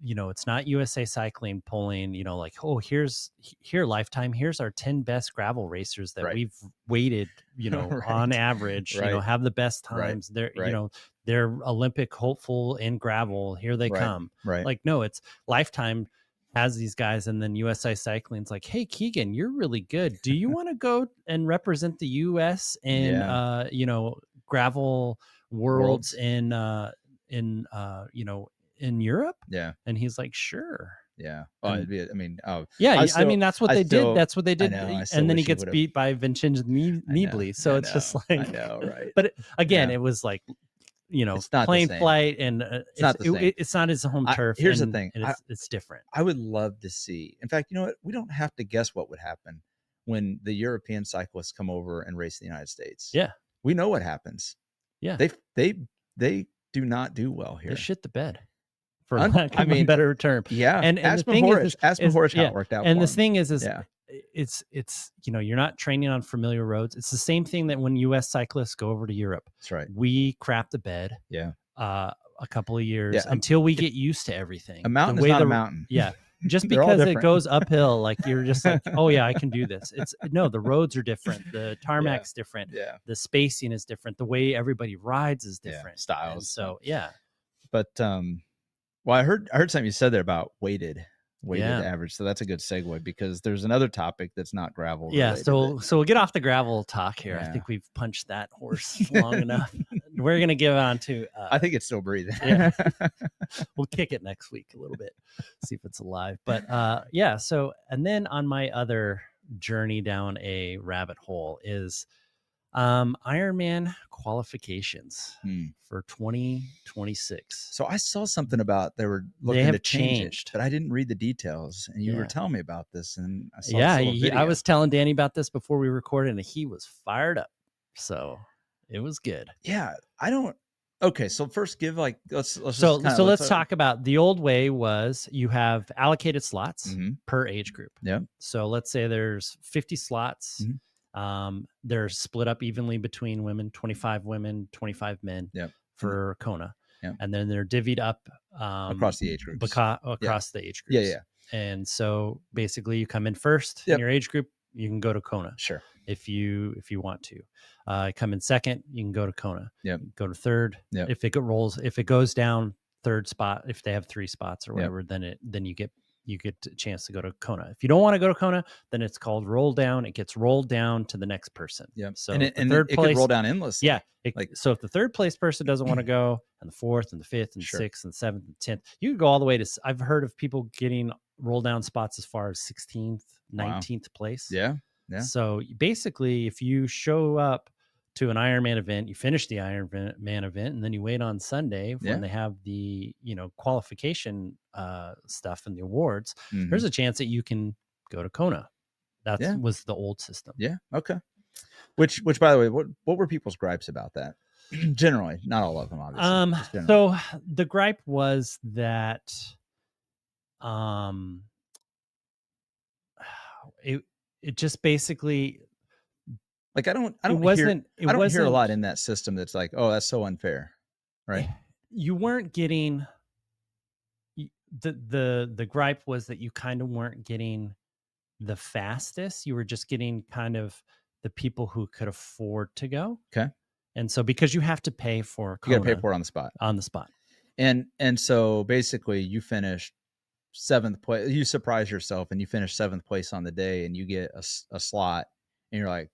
Speaker 1: It's not USA Cycling pulling, like, oh, here Lifetime, here's our 10 best gravel racers that we've weighted, on average, have the best times. They're, they're Olympic hopeful in gravel. Here they come.
Speaker 2: Right.
Speaker 1: Like, no, it's Lifetime has these guys, and then USA Cycling's like, hey, Keegan, you're really good. Do you want to go and represent the US in, gravel worlds in Europe?
Speaker 2: Yeah.
Speaker 1: And he's like, sure.
Speaker 2: Yeah.
Speaker 1: That's what they did. That's what they did. And then he gets beat by Vincenzo Nibali. So it's just like,
Speaker 2: I know, right.
Speaker 1: But again, it was like, it's not plain flight, and it's not his home turf.
Speaker 2: Here's the thing.
Speaker 1: It's different.
Speaker 2: I would love to see, in fact, you know what? We don't have to guess what would happen when the European cyclists come over and race in the United States.
Speaker 1: Yeah.
Speaker 2: We know what happens.
Speaker 1: Yeah.
Speaker 2: They do not do well here.
Speaker 1: They shit the bed. For lack of a better term.
Speaker 2: Yeah.
Speaker 1: And
Speaker 2: ask
Speaker 1: the thing
Speaker 2: Mahorish how it worked out.
Speaker 1: And the thing is it's you're not training on familiar roads. It's the same thing that when US cyclists go over to Europe.
Speaker 2: That's right.
Speaker 1: We crap the bed.
Speaker 2: Yeah.
Speaker 1: A couple of years until we get used to everything.
Speaker 2: A mountain is not a mountain.
Speaker 1: Yeah. Just because it goes uphill, like, you're just like, oh yeah, I can do this. The roads are different. The tarmac's different.
Speaker 2: Yeah.
Speaker 1: The spacing is different. The way everybody rides is different.
Speaker 2: Styles.
Speaker 1: And so, yeah.
Speaker 2: But, well, I heard something you said there about weighted average. So that's a good segue, because there's another topic that's not gravel.
Speaker 1: Yeah. So we'll get off the gravel talk here.
Speaker 2: Yeah.
Speaker 1: I think we've punched that horse long enough. We're going to give on to,
Speaker 2: I think it's still breathing.
Speaker 1: Yeah. We'll kick it next week a little bit, see if it's alive. But so, and then on my other journey down a rabbit hole is Ironman qualifications
Speaker 2: Hmm.
Speaker 1: for 2026.
Speaker 2: So I saw something about they were
Speaker 1: They
Speaker 2: looking to
Speaker 1: have
Speaker 2: change it,
Speaker 1: changed.
Speaker 2: but I didn't read the details. And you were
Speaker 1: Yeah.
Speaker 2: telling me about this, and I saw
Speaker 1: Yeah.
Speaker 2: this little video.
Speaker 1: I was telling Danny about this before we recorded, and he was fired up. So it was good.
Speaker 2: Yeah, I don't. Okay, so first, give like let's
Speaker 1: So
Speaker 2: just kind of
Speaker 1: let's talk about the old way was you have allocated slots
Speaker 2: Mhm.
Speaker 1: per age group.
Speaker 2: Yeah.
Speaker 1: So let's say there's 50 slots. They're split up evenly between women, 25 women, 25 men
Speaker 2: Yeah.
Speaker 1: for Kona.
Speaker 2: Yeah.
Speaker 1: And then they're divvied up
Speaker 2: Across the age groups.
Speaker 1: across the age
Speaker 2: Yeah,
Speaker 1: groups.
Speaker 2: yeah.
Speaker 1: And so basically you come in first in
Speaker 2: Yep.
Speaker 1: your age group, you can go to Kona
Speaker 2: Sure.
Speaker 1: if you want to. Come in second, you can go to Kona.
Speaker 2: Yep.
Speaker 1: Go to third.
Speaker 2: Yep.
Speaker 1: If it goes down third spot, if they have 3 spots or
Speaker 2: Yep.
Speaker 1: whatever, then you get a chance to go to Kona. If you don't want to go to Kona, then it's called roll down. It gets rolled down to the next person.
Speaker 2: Yep.
Speaker 1: So
Speaker 2: And
Speaker 1: if the
Speaker 2: it
Speaker 1: third place
Speaker 2: could roll down endlessly.
Speaker 1: Yeah.
Speaker 2: Like
Speaker 1: So if the third place person doesn't want to go, and the fourth and the fifth and
Speaker 2: Sure.
Speaker 1: sixth and seventh and 10th, you can go all the way to, I've heard of people getting roll down spots as far as 16th, 19th place.
Speaker 2: Yeah. Yeah.
Speaker 1: So basically, if you show up to an Ironman event, you finish the Ironman event, and then you wait on Sunday
Speaker 2: Yeah.
Speaker 1: when they have the qualification stuff and the awards,
Speaker 2: Mhm.
Speaker 1: there's a chance that you can go to Kona. That
Speaker 2: Yeah.
Speaker 1: was the old system.
Speaker 2: Yeah. Okay. Which by the way, what were people's gripes about that? Generally, not all of them, obviously. Just generally.
Speaker 1: So the gripe was that it just basically
Speaker 2: Like I don't
Speaker 1: it
Speaker 2: hear a lot
Speaker 1: wasn't
Speaker 2: in that system that's like, oh, that's so unfair, right?
Speaker 1: you weren't getting the gripe was that you kind of weren't getting the fastest. You were just getting kind of the people who could afford to go.
Speaker 2: Okay.
Speaker 1: And so because you have to pay for
Speaker 2: You got to
Speaker 1: Kona
Speaker 2: pay for it on the spot.
Speaker 1: on the spot.
Speaker 2: And so basically you finished 7th place. You surprise yourself and you finish 7th place on the day and you get a slot and you're like,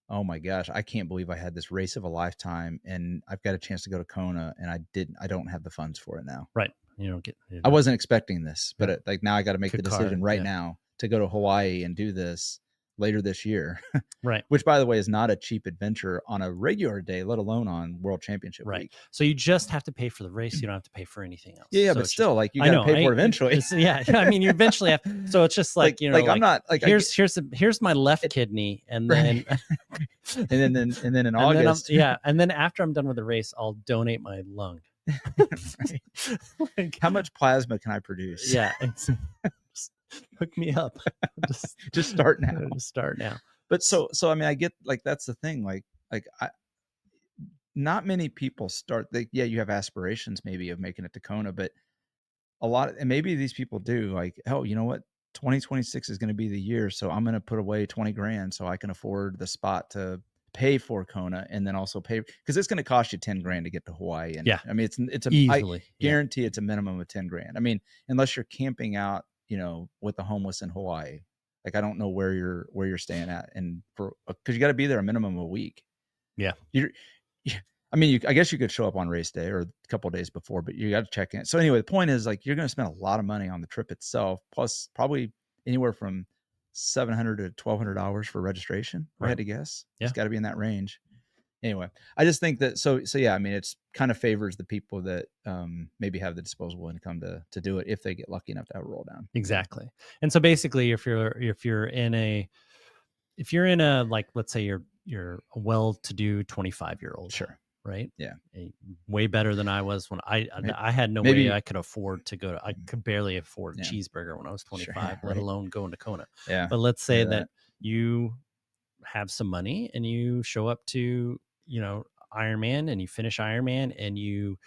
Speaker 2: oh my gosh, I can't believe I had this race of a lifetime and I've got a chance to go to Kona and I don't have the funds for it now.
Speaker 1: Right. You don't get
Speaker 2: I wasn't expecting this, but
Speaker 1: Yeah.
Speaker 2: like now I got to make the decision right
Speaker 1: yeah.
Speaker 2: now to go to Hawaii and do this later this year.
Speaker 1: Right.
Speaker 2: Which by the way is not a cheap adventure on a regular day, let alone on World Championship
Speaker 1: Right.
Speaker 2: week.
Speaker 1: So you just have to pay for the race. You don't have to pay for anything else.
Speaker 2: Yeah,
Speaker 1: so
Speaker 2: but still, like you
Speaker 1: I
Speaker 2: got to
Speaker 1: know,
Speaker 2: pay for it eventually.
Speaker 1: Yeah, I mean, you eventually have. So it's just like
Speaker 2: I'm not like
Speaker 1: here's my left kidney, and then
Speaker 2: and then in August,
Speaker 1: and then after I'm done with the race, I'll donate my lung.
Speaker 2: Like, how much plasma can I produce?
Speaker 1: Yeah, just hook me up.
Speaker 2: Just start now.
Speaker 1: Just start now.
Speaker 2: But so I mean, I get like that's the thing. Like not many people start. You have aspirations maybe of making it to Kona, but and maybe these people do. Like, hell, you know what? 2026 is going to be the year, so I'm going to put away 20 grand so I can afford the spot to pay for Kona, and then also pay because it's going to cost you 10 grand to get to Hawaii. And I mean, it's
Speaker 1: easily.
Speaker 2: I guarantee it's a minimum of 10 grand. I mean, unless you're camping out, with the homeless in Hawaii. Like I don't know where you're staying at, and because you got to be there a minimum of a week.
Speaker 1: Yeah,
Speaker 2: I mean, I guess you could show up on race day or a couple of days before, but you got to check in. So anyway, the point is like you're going to spend a lot of money on the trip itself, plus probably anywhere from $700 to $1,200 for registration. Right. I had to guess.
Speaker 1: Yeah.
Speaker 2: It's got to be in that range. Anyway, I just think that so yeah. I mean, it's kind of favors the people that maybe have the disposable income to do it if they get lucky enough to have a roll down.
Speaker 1: Exactly. And so basically, if you're in a like let's say you're a well-to-do 25-year-old,
Speaker 2: sure,
Speaker 1: right?
Speaker 2: Yeah,
Speaker 1: way better than I was when I had no way I could afford to go to. I could barely afford a cheeseburger when I was 25,
Speaker 2: sure,
Speaker 1: let alone going to Kona.
Speaker 2: Yeah,
Speaker 1: but let's say that you have some money and you show up to Ironman and you finish Ironman and you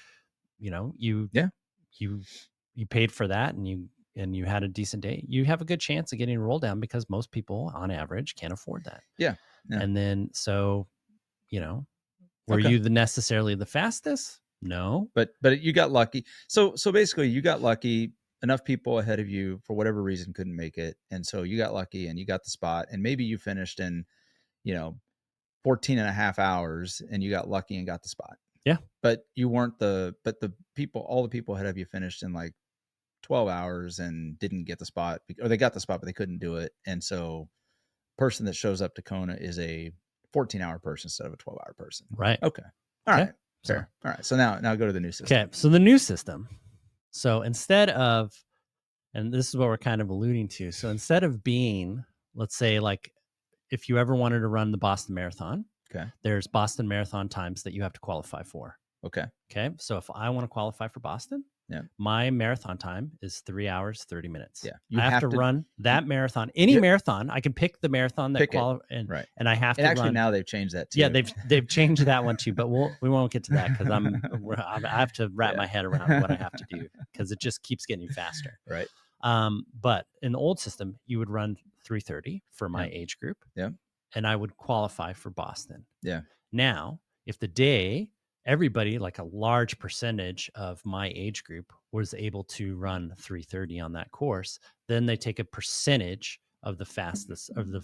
Speaker 1: paid for that and you had a decent day, you have a good chance of getting a roll down because most people on average can't afford that.
Speaker 2: Yeah.
Speaker 1: And then so were you necessarily the fastest? No,
Speaker 2: but you got lucky. So basically you got lucky. Enough people ahead of you for whatever reason couldn't make it, and so you got lucky and you got the spot, and maybe you finished in 14 and a half hours and you got lucky and got the spot.
Speaker 1: Yeah.
Speaker 2: But you weren't all the people ahead of you finished in like 12 hours and didn't get the spot, or they got the spot, but they couldn't do it. And so person that shows up to Kona is a 14-hour person instead of a 12-hour person.
Speaker 1: Right.
Speaker 2: Okay. All
Speaker 1: Okay.
Speaker 2: right. Fair. All right. So now go to the new system.
Speaker 1: Okay. So the new system. So instead of, and this is what we're kind of alluding to. So instead of being, let's say, like if you ever wanted to run the Boston Marathon,
Speaker 2: Okay.
Speaker 1: there's Boston Marathon times that you have to qualify for.
Speaker 2: Okay.
Speaker 1: Okay. So if I want to qualify for Boston,
Speaker 2: yeah,
Speaker 1: my marathon time is 3 hours, 30 minutes.
Speaker 2: Yeah.
Speaker 1: I have to run that marathon, any marathon. I can pick the marathon that and I have to
Speaker 2: actually
Speaker 1: run.
Speaker 2: now they've changed that too.
Speaker 1: Yeah, they've changed that one too, but we won't get to that because I have to wrap my head around what I have to do because it just keeps getting faster.
Speaker 2: Right.
Speaker 1: But in the old system, you would run 3:30 for my age group.
Speaker 2: Yeah.
Speaker 1: And I would qualify for Boston.
Speaker 2: Yeah.
Speaker 1: Now, if the day everybody, like a large percentage of my age group, was able to run 3:30 on that course, then they take a percentage of the fastest of the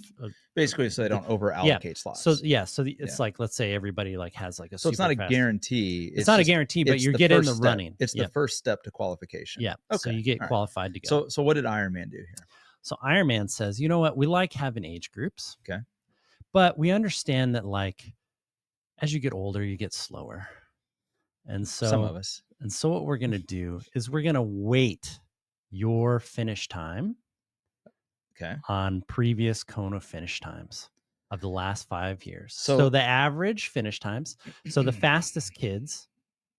Speaker 2: basically, so they don't over allocate slots.
Speaker 1: So it's like, let's say everybody like has like a
Speaker 2: so it's not a guarantee.
Speaker 1: It's not a guarantee, but you're getting the running.
Speaker 2: It's the first step to qualification.
Speaker 1: Yeah. Okay. So you get qualified to go.
Speaker 2: So what did Ironman do here?
Speaker 1: So Ironman says, you know what, we like having age groups.
Speaker 2: Okay.
Speaker 1: But we understand that like as you get older, you get slower. And so
Speaker 2: some of us.
Speaker 1: And so what we're going to do is we're going to weight your finish time on previous Kona finish times of the last 5 years. So the average finish times, so the fastest kids,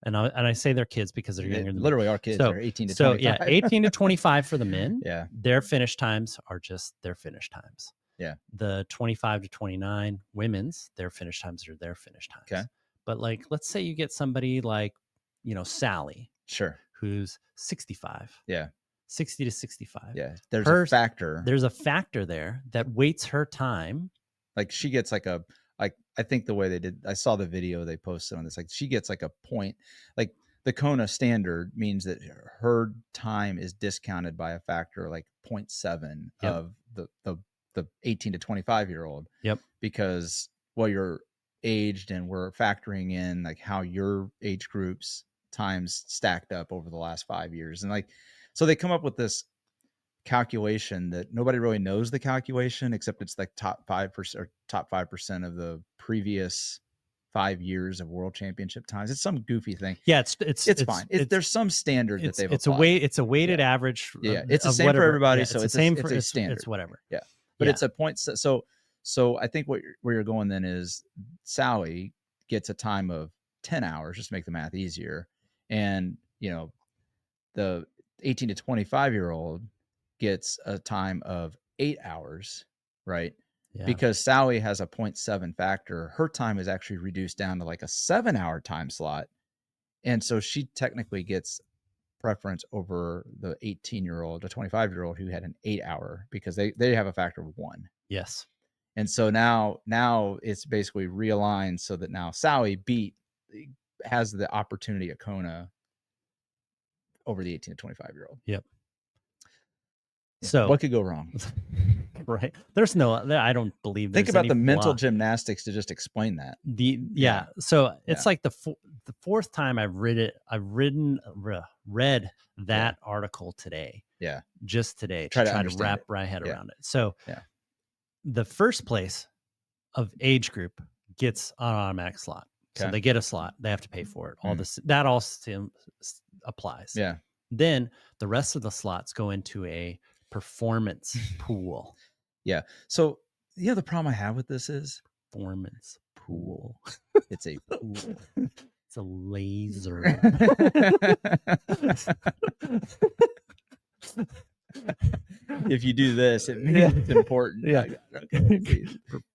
Speaker 1: and I say they're kids because they're younger than
Speaker 2: literally
Speaker 1: me.
Speaker 2: Our kids are 18 to 25.
Speaker 1: So yeah, 18 to 25 for the men.
Speaker 2: Yeah.
Speaker 1: Their finish times are just their finish times.
Speaker 2: Yeah.
Speaker 1: The 25 to 29 women's, their finish times are their finish times.
Speaker 2: Okay.
Speaker 1: But like, let's say you get somebody like, Sally.
Speaker 2: Sure.
Speaker 1: Who's 65.
Speaker 2: Yeah.
Speaker 1: 60 to 65.
Speaker 2: Yeah. There's a factor.
Speaker 1: There's a factor there that weights her time.
Speaker 2: Like she gets like I think the way they did, I saw the video they posted on this, like she gets like a point, like the Kona standard means that her time is discounted by a factor like 0.7 of the 18 to 25-year-old.
Speaker 1: Yep.
Speaker 2: Because you're aged and we're factoring in like how your age groups times stacked up over the last 5 years. And like, so they come up with this calculation that nobody really knows the calculation, except it's like top 5% or top 5% of the previous 5 years of world championship times. It's some goofy thing.
Speaker 1: Yeah. It's
Speaker 2: fine. There's some standard that they've
Speaker 1: applied. It's a weighted average.
Speaker 2: Yeah. It's the same for everybody. Yeah, so it's a standard.
Speaker 1: It's whatever.
Speaker 2: Yeah. But it's a point. So I think where you're going then is Sally gets a time of 10 hours, just to make the math easier. And, the 18 to 25-year-old gets a time of 8 hours, right? Yeah. Because Sally has a 0.7 factor. Her time is actually reduced down to like a 7-hour time slot. And so she technically gets preference over the 18-year-old, the 25-year-old who had an 8-hour because they have a factor of 1.
Speaker 1: Yes.
Speaker 2: And so now it's basically realigned so that now Sally has the opportunity at Kona over the 18 to 25-year-old.
Speaker 1: Yep.
Speaker 2: Yeah.
Speaker 1: So
Speaker 2: what could go wrong?
Speaker 1: Right. I don't believe.
Speaker 2: Think about the mental gymnastics to just explain that.
Speaker 1: So it's like the fourth time I've read that article today.
Speaker 2: Yeah.
Speaker 1: Just today to try to wrap my head around it. So the first place of age group gets an automatic slot. So they get a slot. They have to pay for it. All this that all applies.
Speaker 2: Yeah.
Speaker 1: Then the rest of the slots go into a performance pool.
Speaker 2: Yeah. So the problem I have with this is
Speaker 1: performance pool.
Speaker 2: It's a pool.
Speaker 1: It's a laser.
Speaker 2: If you do this, it means it's important.
Speaker 1: Yeah.
Speaker 2: Okay.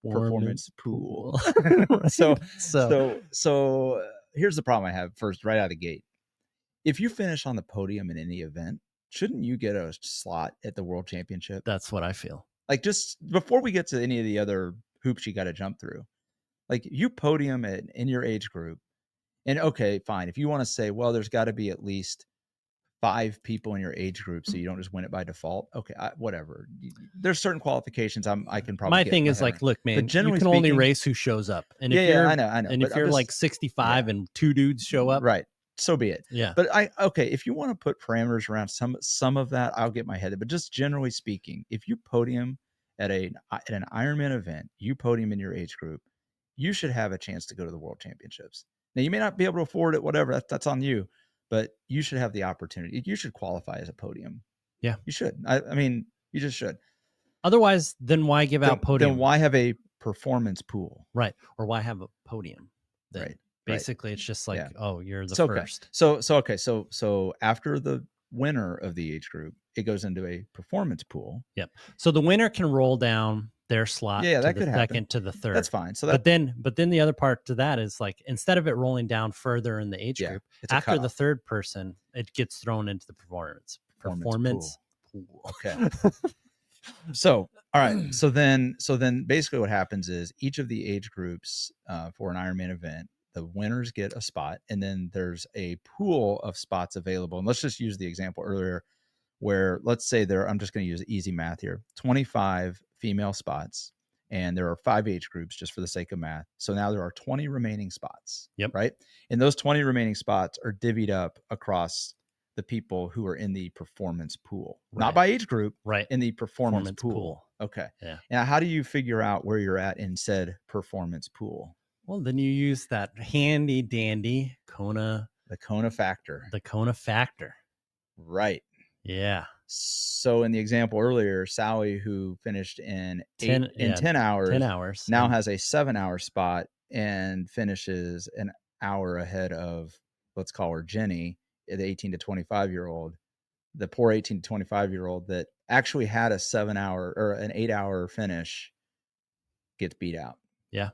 Speaker 2: Performance pool. So here's the problem I have first, right out of the gate. If you finish on the podium in any event, shouldn't you get a slot at the World Championship?
Speaker 1: That's what I feel.
Speaker 2: Like just before we get to any of the other hoops you got to jump through, like you podium in your age group, and okay, fine. If you want to say, well, there's got to be at least 5 people in your age group, so you don't just win it by default. Okay, whatever. There's certain qualifications I can probably.
Speaker 1: My thing is like, look, man, you can only race who shows up, and if you're, I know. And if you're like 65 and 2 dudes show up,
Speaker 2: right? So be it.
Speaker 1: Yeah.
Speaker 2: But if you want to put parameters around some of that, I'll get my head. But just generally speaking, if you podium at an Ironman event, you podium in your age group, you should have a chance to go to the world championships. Now you may not be able to afford it, whatever, that's on you, but you should have the opportunity. You should qualify as a podium.
Speaker 1: Yeah.
Speaker 2: You should. I mean, you just should.
Speaker 1: Otherwise, then why give out podium?
Speaker 2: Then why have a performance pool?
Speaker 1: Right. Or why have a podium? Then?
Speaker 2: Right.
Speaker 1: Basically, it's just like, oh, you're the first.
Speaker 2: Okay. So after the winner of the age group, it goes into a performance pool.
Speaker 1: Yep. So the winner can roll down their slot to
Speaker 2: that
Speaker 1: the
Speaker 2: could
Speaker 1: second
Speaker 2: happen.
Speaker 1: to the third.
Speaker 2: That's fine. So
Speaker 1: but then the other part to that is like, instead of it rolling down further in the age group, after the third person, it gets thrown into the performance pool.
Speaker 2: Okay. So, all right. So then basically what happens is each of the age groups for an Ironman event, the winners get a spot, and then there's a pool of spots available. And let's just use the example earlier where, let's say I'm just going to use easy math here, 25 female spots, and there are 5 age groups just for the sake of math. So now there are 20 remaining spots.
Speaker 1: Yep.
Speaker 2: Right. And those 20 remaining spots are divvied up across the people who are in the performance pool, not by age group,
Speaker 1: right?
Speaker 2: In the performance pool. Okay.
Speaker 1: Yeah.
Speaker 2: Now, how do you figure out where you're at in said performance pool?
Speaker 1: Well, then you use that handy dandy Kona.
Speaker 2: The Kona factor.
Speaker 1: The Kona factor.
Speaker 2: Right.
Speaker 1: Yeah.
Speaker 2: So in the example earlier, Sally, who finished in 10 hours, now has a 7-hour spot and finishes an hour ahead of, let's call her Jenny, the 18 to 25-year-old, the poor 18 to 25-year-old that actually had a 7-hour or an 8-hour finish, gets beat out.
Speaker 1: Yeah.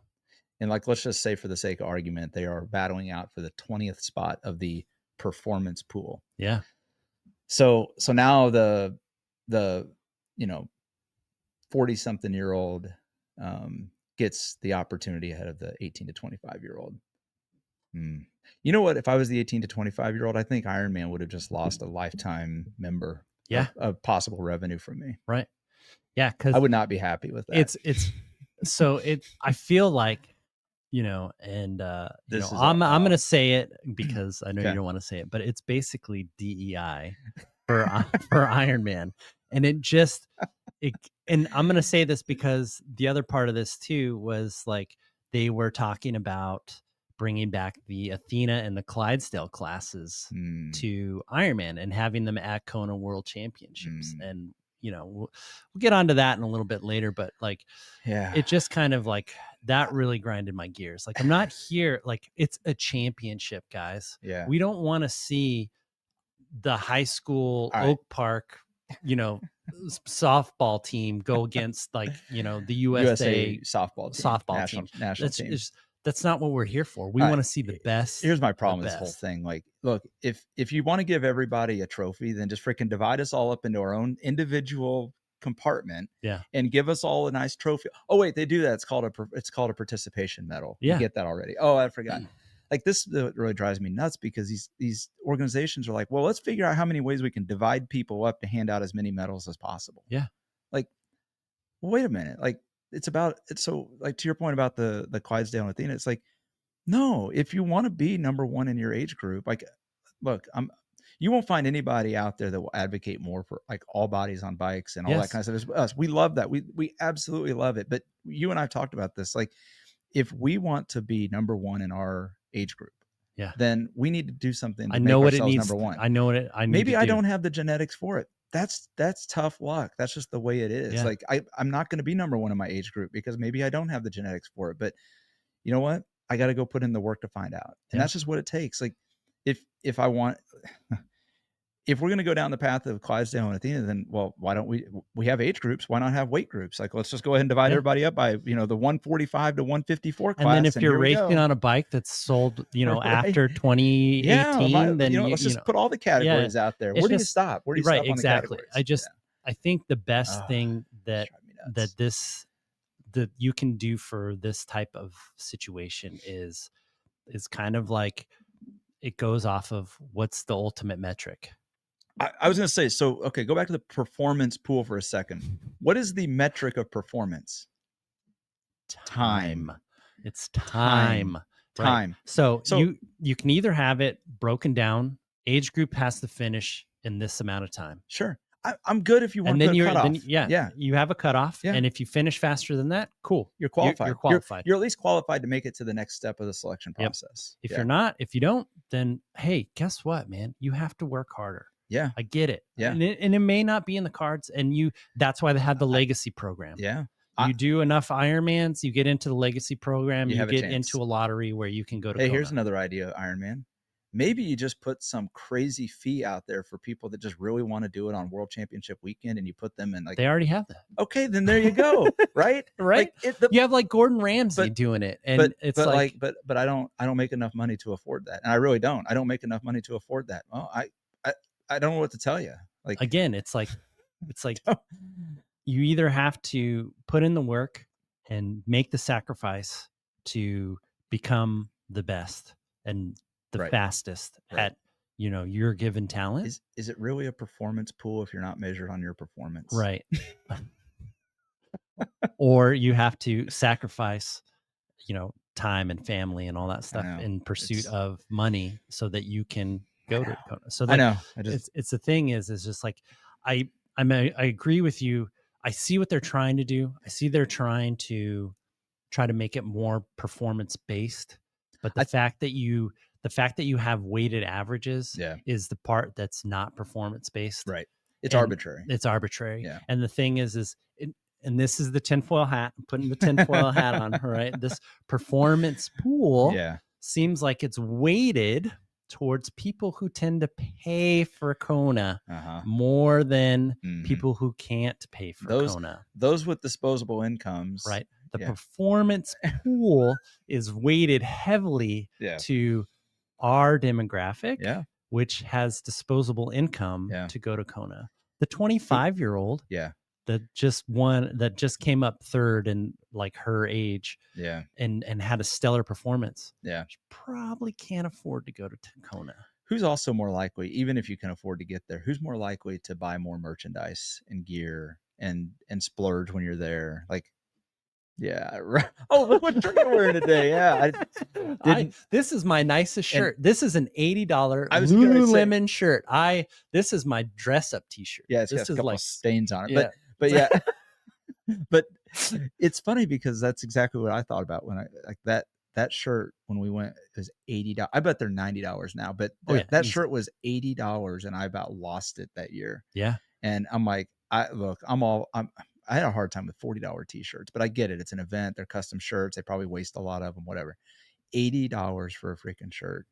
Speaker 2: And like, let's just say for the sake of argument, they are battling out for the 20th spot of the performance pool.
Speaker 1: Yeah.
Speaker 2: So now the 40-something-year-old gets the opportunity ahead of the 18 to 25-year-old. You know what? If I was the 18 to 25-year-old, I think Ironman would have just lost a lifetime member of possible revenue from me.
Speaker 1: Right. Yeah. Because
Speaker 2: I would not be happy with that.
Speaker 1: I feel like, I'm going to say it because I know you don't want to say it, but it's basically DEI for Ironman. And and I'm going to say this because the other part of this too was like, they were talking about bringing back the Athena and the Clydesdale classes to Ironman and having them at Kona World Championships. And, we'll get onto that in a little bit later, but like, it just kind of like that really grinded my gears. Like, I'm not here, like, it's a championship, guys.
Speaker 2: Yeah.
Speaker 1: We don't want to see the high school Oak Park, softball team go against like, the USA
Speaker 2: softball team, national team.
Speaker 1: That's not what we're here for. We want to see the best.
Speaker 2: Here's my problem with this whole thing. Like, look, if you want to give everybody a trophy, then just freaking divide us all up into our own individual compartment.
Speaker 1: Yeah.
Speaker 2: And give us all a nice trophy. Oh wait, they do that. It's called a participation medal.
Speaker 1: Yeah.
Speaker 2: You get that already. Oh, I forgot. Like, this really drives me nuts because these organizations are like, well, let's figure out how many ways we can divide people up to hand out as many medals as possible.
Speaker 1: Yeah.
Speaker 2: Like, well, wait a minute. Like, so like, to your point about the Clydesdale and Athena, it's like, no, if you want to be number one in your age group, like, look, you won't find anybody out there that will advocate more for like all bodies on bikes and all that kind of stuff. It's us. We love that. We absolutely love it. But you and I have talked about this. Like, if we want to be number one in our age group, then we need to do something to make ourselves number one. Maybe I don't have the genetics for it. That's tough luck. That's just the way it is.
Speaker 1: Yeah.
Speaker 2: Like, I'm not going to be number one in my age group because maybe I don't have the genetics for it. But you know what? I got to go put in the work to find out. And that's just what it takes. Like, if I want, if we're going to go down the path of Clydesdale and Athena, then, well, why don't we have age groups? Why not have weight groups? Like, let's just go ahead and divide everybody up by, the 145 to 154 class.
Speaker 1: And then if you're racing on a bike that's sold, after 2018, then
Speaker 2: let's just put all the categories out there. Where do you stop? Where do you stop on the categories?
Speaker 1: I think the best thing that you can do for this type of situation is kind of like, it goes off of what's the ultimate metric.
Speaker 2: I was going to say, so, okay, go back to the performance pool for a second. What is the metric of performance? Time.
Speaker 1: It's time.
Speaker 2: Time.
Speaker 1: Right? So you can either have it broken down, age group has to finish in this amount of time.
Speaker 2: Sure. I'm good if you want
Speaker 1: And
Speaker 2: to
Speaker 1: then
Speaker 2: put a cutoff.
Speaker 1: yeah, you have a cutoff.
Speaker 2: Yeah.
Speaker 1: And if you finish faster than that, cool.
Speaker 2: You're qualified.
Speaker 1: You're qualified.
Speaker 2: You're at least qualified to make it to the next step of the selection
Speaker 1: Yep.
Speaker 2: process.
Speaker 1: If you're not, if you don't, then hey, guess what, man? You have to work harder.
Speaker 2: Yeah.
Speaker 1: I get it.
Speaker 2: Yeah.
Speaker 1: And it may not be in the cards. And that's why they had the legacy program.
Speaker 2: Yeah.
Speaker 1: You do enough Ironmans, you get into the legacy program, you
Speaker 2: have a
Speaker 1: get
Speaker 2: chance.
Speaker 1: into a lottery where you can go to
Speaker 2: Hey,
Speaker 1: Kona.
Speaker 2: here's another idea, Ironman. Maybe you just put some crazy fee out there for people that just really want to do it on World Championship weekend, and you put them in like
Speaker 1: they already have that.
Speaker 2: Okay, then there you go. Right,
Speaker 1: right.
Speaker 2: Like
Speaker 1: you have like Gordon Ramsay doing it, and it's like,
Speaker 2: but I don't make enough money to afford that, and I really don't. I don't make enough money to afford that. Well, I don't know what to tell you. Like
Speaker 1: again, it's like you either have to put in the work and make the sacrifice to become the best and the fastest at your given talent.
Speaker 2: Is it really a performance pool if you're not measured on your performance?
Speaker 1: Right. Or you have to sacrifice, time and family and all that stuff in pursuit of money so that you can go to Kona. So like, I know it's the thing is just like, I agree with you. I see what they're trying to do. I see they're trying to make it more performance based, but the fact that you have weighted averages is the part that's not performance based.
Speaker 2: Right. It's arbitrary.
Speaker 1: It's arbitrary.
Speaker 2: Yeah.
Speaker 1: And the thing is and this is the tinfoil hat. I'm putting the tinfoil hat on, right? This performance pool seems like it's weighted towards people who tend to pay for Kona more than people who can't pay for Kona.
Speaker 2: Those with disposable incomes.
Speaker 1: Right. The performance pool is weighted heavily to our demographic, which has disposable income to go to Kona. The 25-year-old that just came up third in like her age and had a stellar performance. She probably can't afford to go to Kona.
Speaker 2: Who's also more likely, even if you can afford to get there, who's more likely to buy more merchandise and gear and splurge when you're there? Like, right. Oh, look what shirt you're wearing today. Yeah.
Speaker 1: This is my nicest shirt. This is an $80 Lululemon shirt. This is my dress up t-shirt.
Speaker 2: Yeah, it's
Speaker 1: this
Speaker 2: got a
Speaker 1: is
Speaker 2: couple
Speaker 1: like
Speaker 2: of stains on it. But yeah. But it's funny because that's exactly what I thought about when I like that shirt when we went, it was $80. I bet they're $90 now, but that shirt was $80 and I about lost it that year.
Speaker 1: Yeah.
Speaker 2: And I'm like, I had a hard time with $40 t-shirts, but I get it. It's an event. They're custom shirts. They probably waste a lot of them, whatever. $80 for a freaking shirt.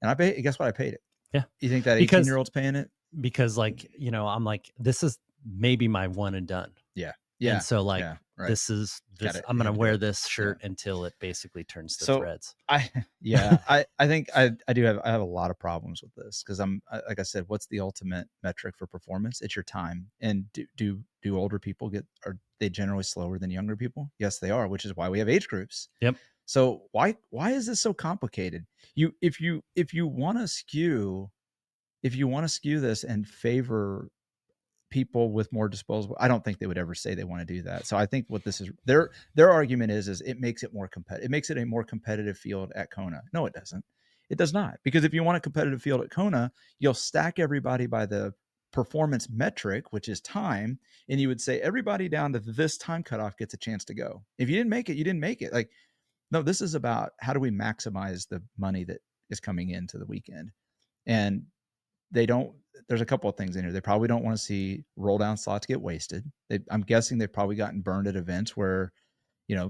Speaker 2: And guess what? I paid it.
Speaker 1: Yeah.
Speaker 2: You think that 18-year-old's paying it?
Speaker 1: Because like, I'm like, this is maybe my one and done.
Speaker 2: Yeah. Yeah.
Speaker 1: And so like, this is I'm going to wear this shirt until it basically turns to threads.
Speaker 2: I think I have a lot of problems with this because like I said, what's the ultimate metric for performance? It's your time. And do older people are they generally slower than younger people? Yes, they are, which is why we have age groups.
Speaker 1: Yep.
Speaker 2: So why is this so complicated? If you want to skew this and favor people with more disposable, I don't think they would ever say they want to do that. So I think what this is, their argument is it makes it more competitive. It makes it a more competitive field at Kona. No, it doesn't. It does not. Because if you want a competitive field at Kona, you'll stack everybody by the performance metric, which is time. And you would say everybody down to this time cutoff gets a chance to go. If you didn't make it, you didn't make it. Like, no, this is about how do we maximize the money that is coming into the weekend. And there's a couple of things in here. They probably don't want to see roll down slots get wasted. I'm guessing they've probably gotten burned at events where, a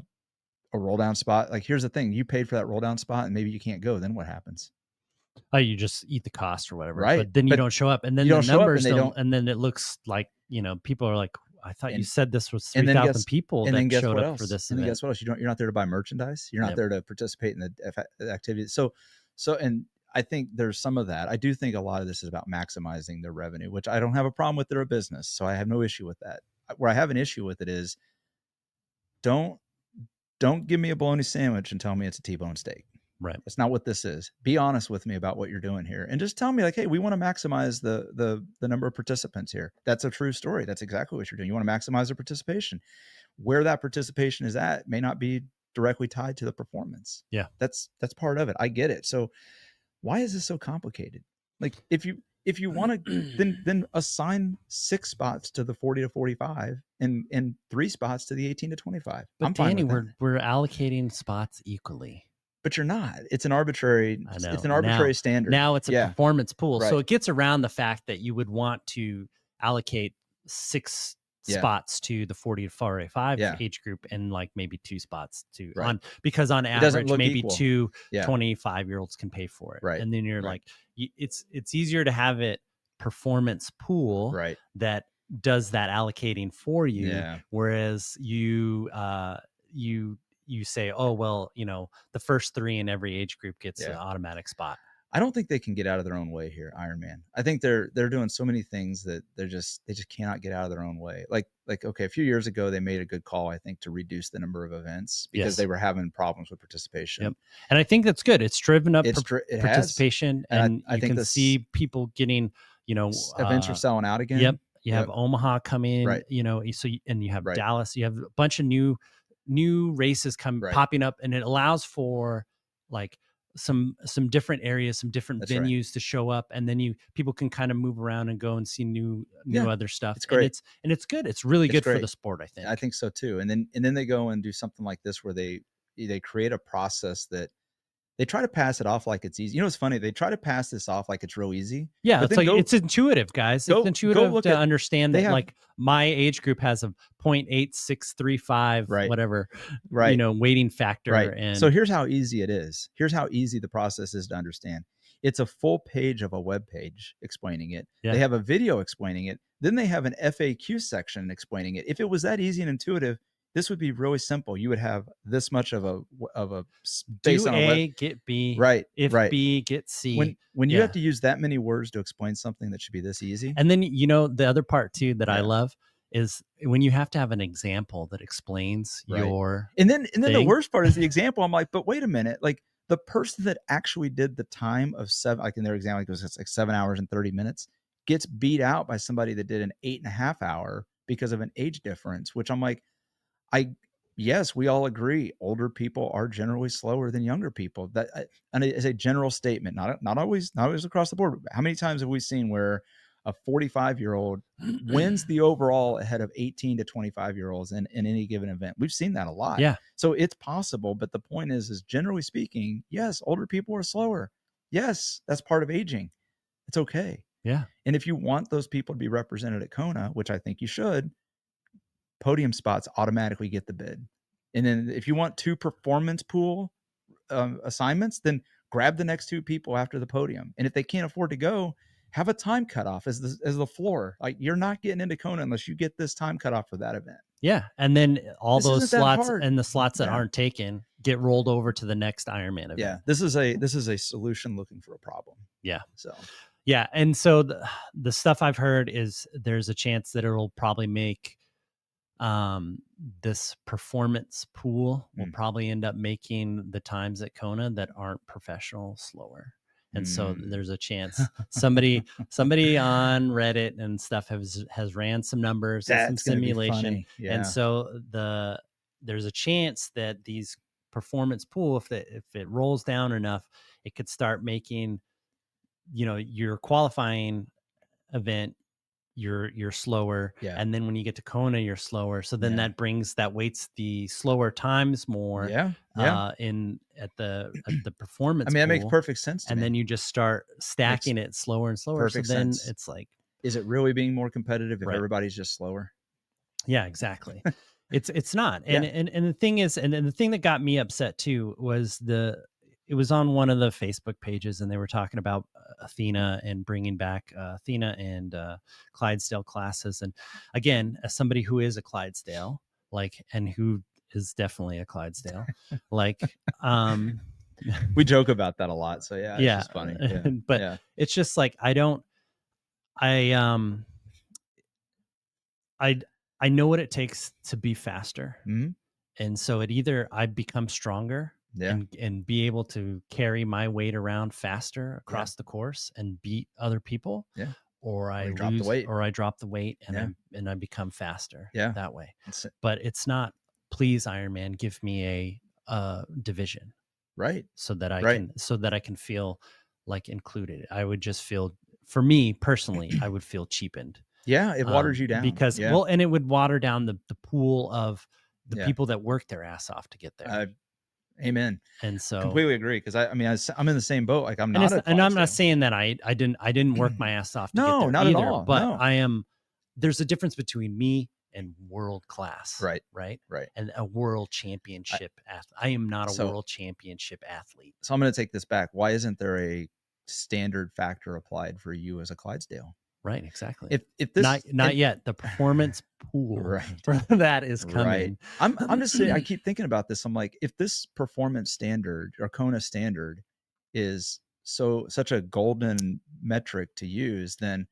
Speaker 2: roll down spot, like here's the thing, you paid for that roll down spot and maybe you can't go. Then what happens?
Speaker 1: Oh, you just eat the cost or whatever.
Speaker 2: Right.
Speaker 1: But then you don't show up. And then the numbers and then it looks like, people are like, I thought you said this was 3,000 people that showed up for this.
Speaker 2: And then guess what else? You're not there to buy merchandise. You're not there to participate in the activities. So, and I think there's some of that. I do think a lot of this is about maximizing their revenue, which I don't have a problem with. They're a business, so I have no issue with that. Where I have an issue with it is don't give me a bologna sandwich and tell me it's a T-bone steak.
Speaker 1: Right.
Speaker 2: That's not what this is. Be honest with me about what you're doing here. And just tell me like, hey, we want to maximize the number of participants here. That's a true story. That's exactly what you're doing. You want to maximize their participation. Where that participation is at may not be directly tied to the performance.
Speaker 1: Yeah.
Speaker 2: That's part of it. I get it. So why is this so complicated? Like if you if you want to, then assign 6 spots to the 40 to 45 and 3 spots to the 18 to 25.
Speaker 3: But
Speaker 2: I'm fine
Speaker 3: Danny,
Speaker 2: with that.
Speaker 3: we're allocating spots equally.
Speaker 2: But you're not. It's an arbitrary.
Speaker 3: I know.
Speaker 2: It's an arbitrary standard.
Speaker 3: Now it's a performance pool,
Speaker 2: Right.
Speaker 3: so it gets around the fact that you would want to allocate 6 spots to the 40 to 45 age group and like maybe 2 spots to because on average maybe
Speaker 2: equal.
Speaker 3: 2 25-year-olds can pay for it.
Speaker 2: Right.
Speaker 3: And then you're like, it's easier to have it performance pool that does that allocating for you, whereas you say, oh, well, the first 3 in every age group gets an automatic spot.
Speaker 2: I don't think they can get out of their own way here, Ironman. I think they're doing so many things that they just cannot get out of their own way. Like okay, a few years ago they made a good call, I think, to reduce the number of events because they were having problems with participation.
Speaker 3: Yep. And I think that's good. It's driven up participation, and I think see people getting,
Speaker 2: events are selling out again.
Speaker 3: Yep. You have Omaha coming, and you have Dallas. You have a bunch of new races popping up, and it allows for like some different areas, some different venues to show up, and then people can kind of move around and go and see new other stuff.
Speaker 2: It's great.
Speaker 3: And it's good. It's really good for the sport, I think.
Speaker 2: I think so too. And then they go and do something like this where they create a process that they try to pass it off like it's easy. It's funny. They try to pass this off like it's real easy.
Speaker 3: Yeah, it's like it's intuitive, guys. It's intuitive to understand that like my age group has a 0.8635 whatever, weighting factor.
Speaker 2: Right.
Speaker 3: And
Speaker 2: so here's how easy it is. Here's how easy the process is to understand. It's a full page of a web page explaining it. Yeah. They have a video explaining it. Then they have an FAQ section explaining it. If it was that easy and intuitive, this would be really simple. You would have this much of a space on a web.
Speaker 3: Get B.
Speaker 2: Right.
Speaker 3: If B, get C.
Speaker 2: When you have to use that many words to explain something that should be this easy.
Speaker 3: And then, the other part too that I love is when you have to have an example that explains your
Speaker 2: and then the worst part is the example. I'm like, but wait a minute. Like the person that actually did the time of 7, like in their example, it's like 7 hours and 30 minutes, gets beat out by somebody that did an 8.5 hour because of an age difference, which I'm like, yes, we all agree. Older people are generally slower than younger people. That and it's a general statement, not always across the board. How many times have we seen where a 45-year-old wins the overall ahead of 18 to 25-year-olds in any given event? We've seen that a lot.
Speaker 3: Yeah.
Speaker 2: So it's possible, but the point is generally speaking, yes, older people are slower. Yes, that's part of aging. It's okay.
Speaker 3: Yeah.
Speaker 2: And if you want those people to be represented at Kona, which I think you should, podium spots automatically get the bid. And then if you want 2 performance pool assignments, then grab the next 2 people after the podium. And if they can't afford to go, have a time cutoff as the floor. Like you're not getting into Kona unless you get this time cutoff for that event.
Speaker 3: Yeah. And then all those slots and the slots that aren't taken get rolled over to the next Ironman event.
Speaker 2: Yeah. This is a solution looking for a problem.
Speaker 3: Yeah.
Speaker 2: So
Speaker 3: yeah. And so the stuff I've heard is there's a chance that it'll probably make this performance pool will probably end up making the times at Kona that aren't professional slower. And so there's a chance somebody on Reddit and stuff has ran some numbers, some simulation.
Speaker 2: Yeah.
Speaker 3: And so there's a chance that these performance pool, if it rolls down enough, it could start making, your qualifying event, you're slower.
Speaker 2: Yeah.
Speaker 3: And then when you get to Kona, you're slower. So then that weights the slower times more.
Speaker 2: Yeah.
Speaker 3: At the performance.
Speaker 2: I mean, that makes perfect sense to me.
Speaker 3: And then you just start stacking it slower and slower.
Speaker 2: Perfect
Speaker 3: so then
Speaker 2: sense.
Speaker 3: it's like,
Speaker 2: is it really being more competitive if everybody's just slower?
Speaker 3: Yeah, exactly. It's not. And the thing is, and the thing that got me upset too was it was on one of the Facebook pages, and they were talking about Athena and bringing back Athena and Clydesdale classes. And again, as somebody who is a Clydesdale, and who is definitely a Clydesdale,
Speaker 2: we joke about that a lot. So it's just funny. Yeah.
Speaker 3: But it's just like, I know what it takes to be faster.
Speaker 2: Mm-hmm.
Speaker 3: And so I become stronger. And be able to carry my weight around faster across the course and beat other people. Yeah. Or I drop the weight and I become faster that way. But it's not, please, Ironman, give me a division.
Speaker 2: Right.
Speaker 3: So that I can feel like included. I would just feel for me personally, I would feel cheapened.
Speaker 2: Yeah, it waters you down.
Speaker 3: Because well, and it would water down the pool of the people that work their ass off to get there.
Speaker 2: Amen.
Speaker 3: And so
Speaker 2: completely agree, because I'm in the same boat. Like I'm
Speaker 3: and,
Speaker 2: not,
Speaker 3: and I'm not saying that I didn't work my ass off to get there
Speaker 2: not
Speaker 3: either,
Speaker 2: at all.
Speaker 3: but
Speaker 2: No.
Speaker 3: I am. There's a difference between me and world class,
Speaker 2: right,
Speaker 3: and a world championship athlete. I am not a world championship athlete.
Speaker 2: So I'm going to take this back. Why isn't there a standard factor applied for you as a Clydesdale?
Speaker 3: Right, exactly.
Speaker 2: If this
Speaker 3: not yet, the performance pool for that is coming.
Speaker 2: Right. I'm just saying, I keep thinking about this. I'm like, if this performance standard or Kona standard is such a golden metric to use, then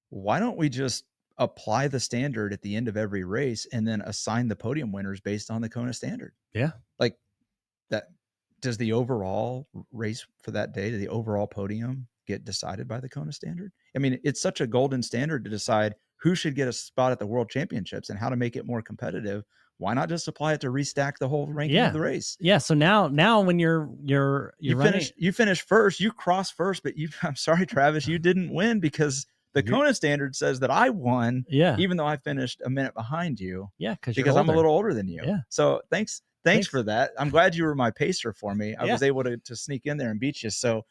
Speaker 2: why don't we just apply the standard at the end of every race and then assign the podium winners based on the Kona standard?
Speaker 3: Yeah.
Speaker 2: Like that. Does the overall race for that day, the overall podium get decided by the Kona standard? I mean, it's such a golden standard to decide who should get a spot at the world championships and how to make it more competitive. Why not just apply it to restack the whole ranking of the race?
Speaker 3: Yeah. So now when you
Speaker 2: finish first, you cross first, but I'm sorry, Travis, you didn't win because the Kona standard says that I won.
Speaker 3: Yeah.
Speaker 2: Even though I finished a minute behind you.
Speaker 3: Yeah.
Speaker 2: Because I'm a little older than you.
Speaker 3: Yeah.
Speaker 2: So thanks for that. I'm glad you were my pacer for me. I was able to sneak in there and beat you. So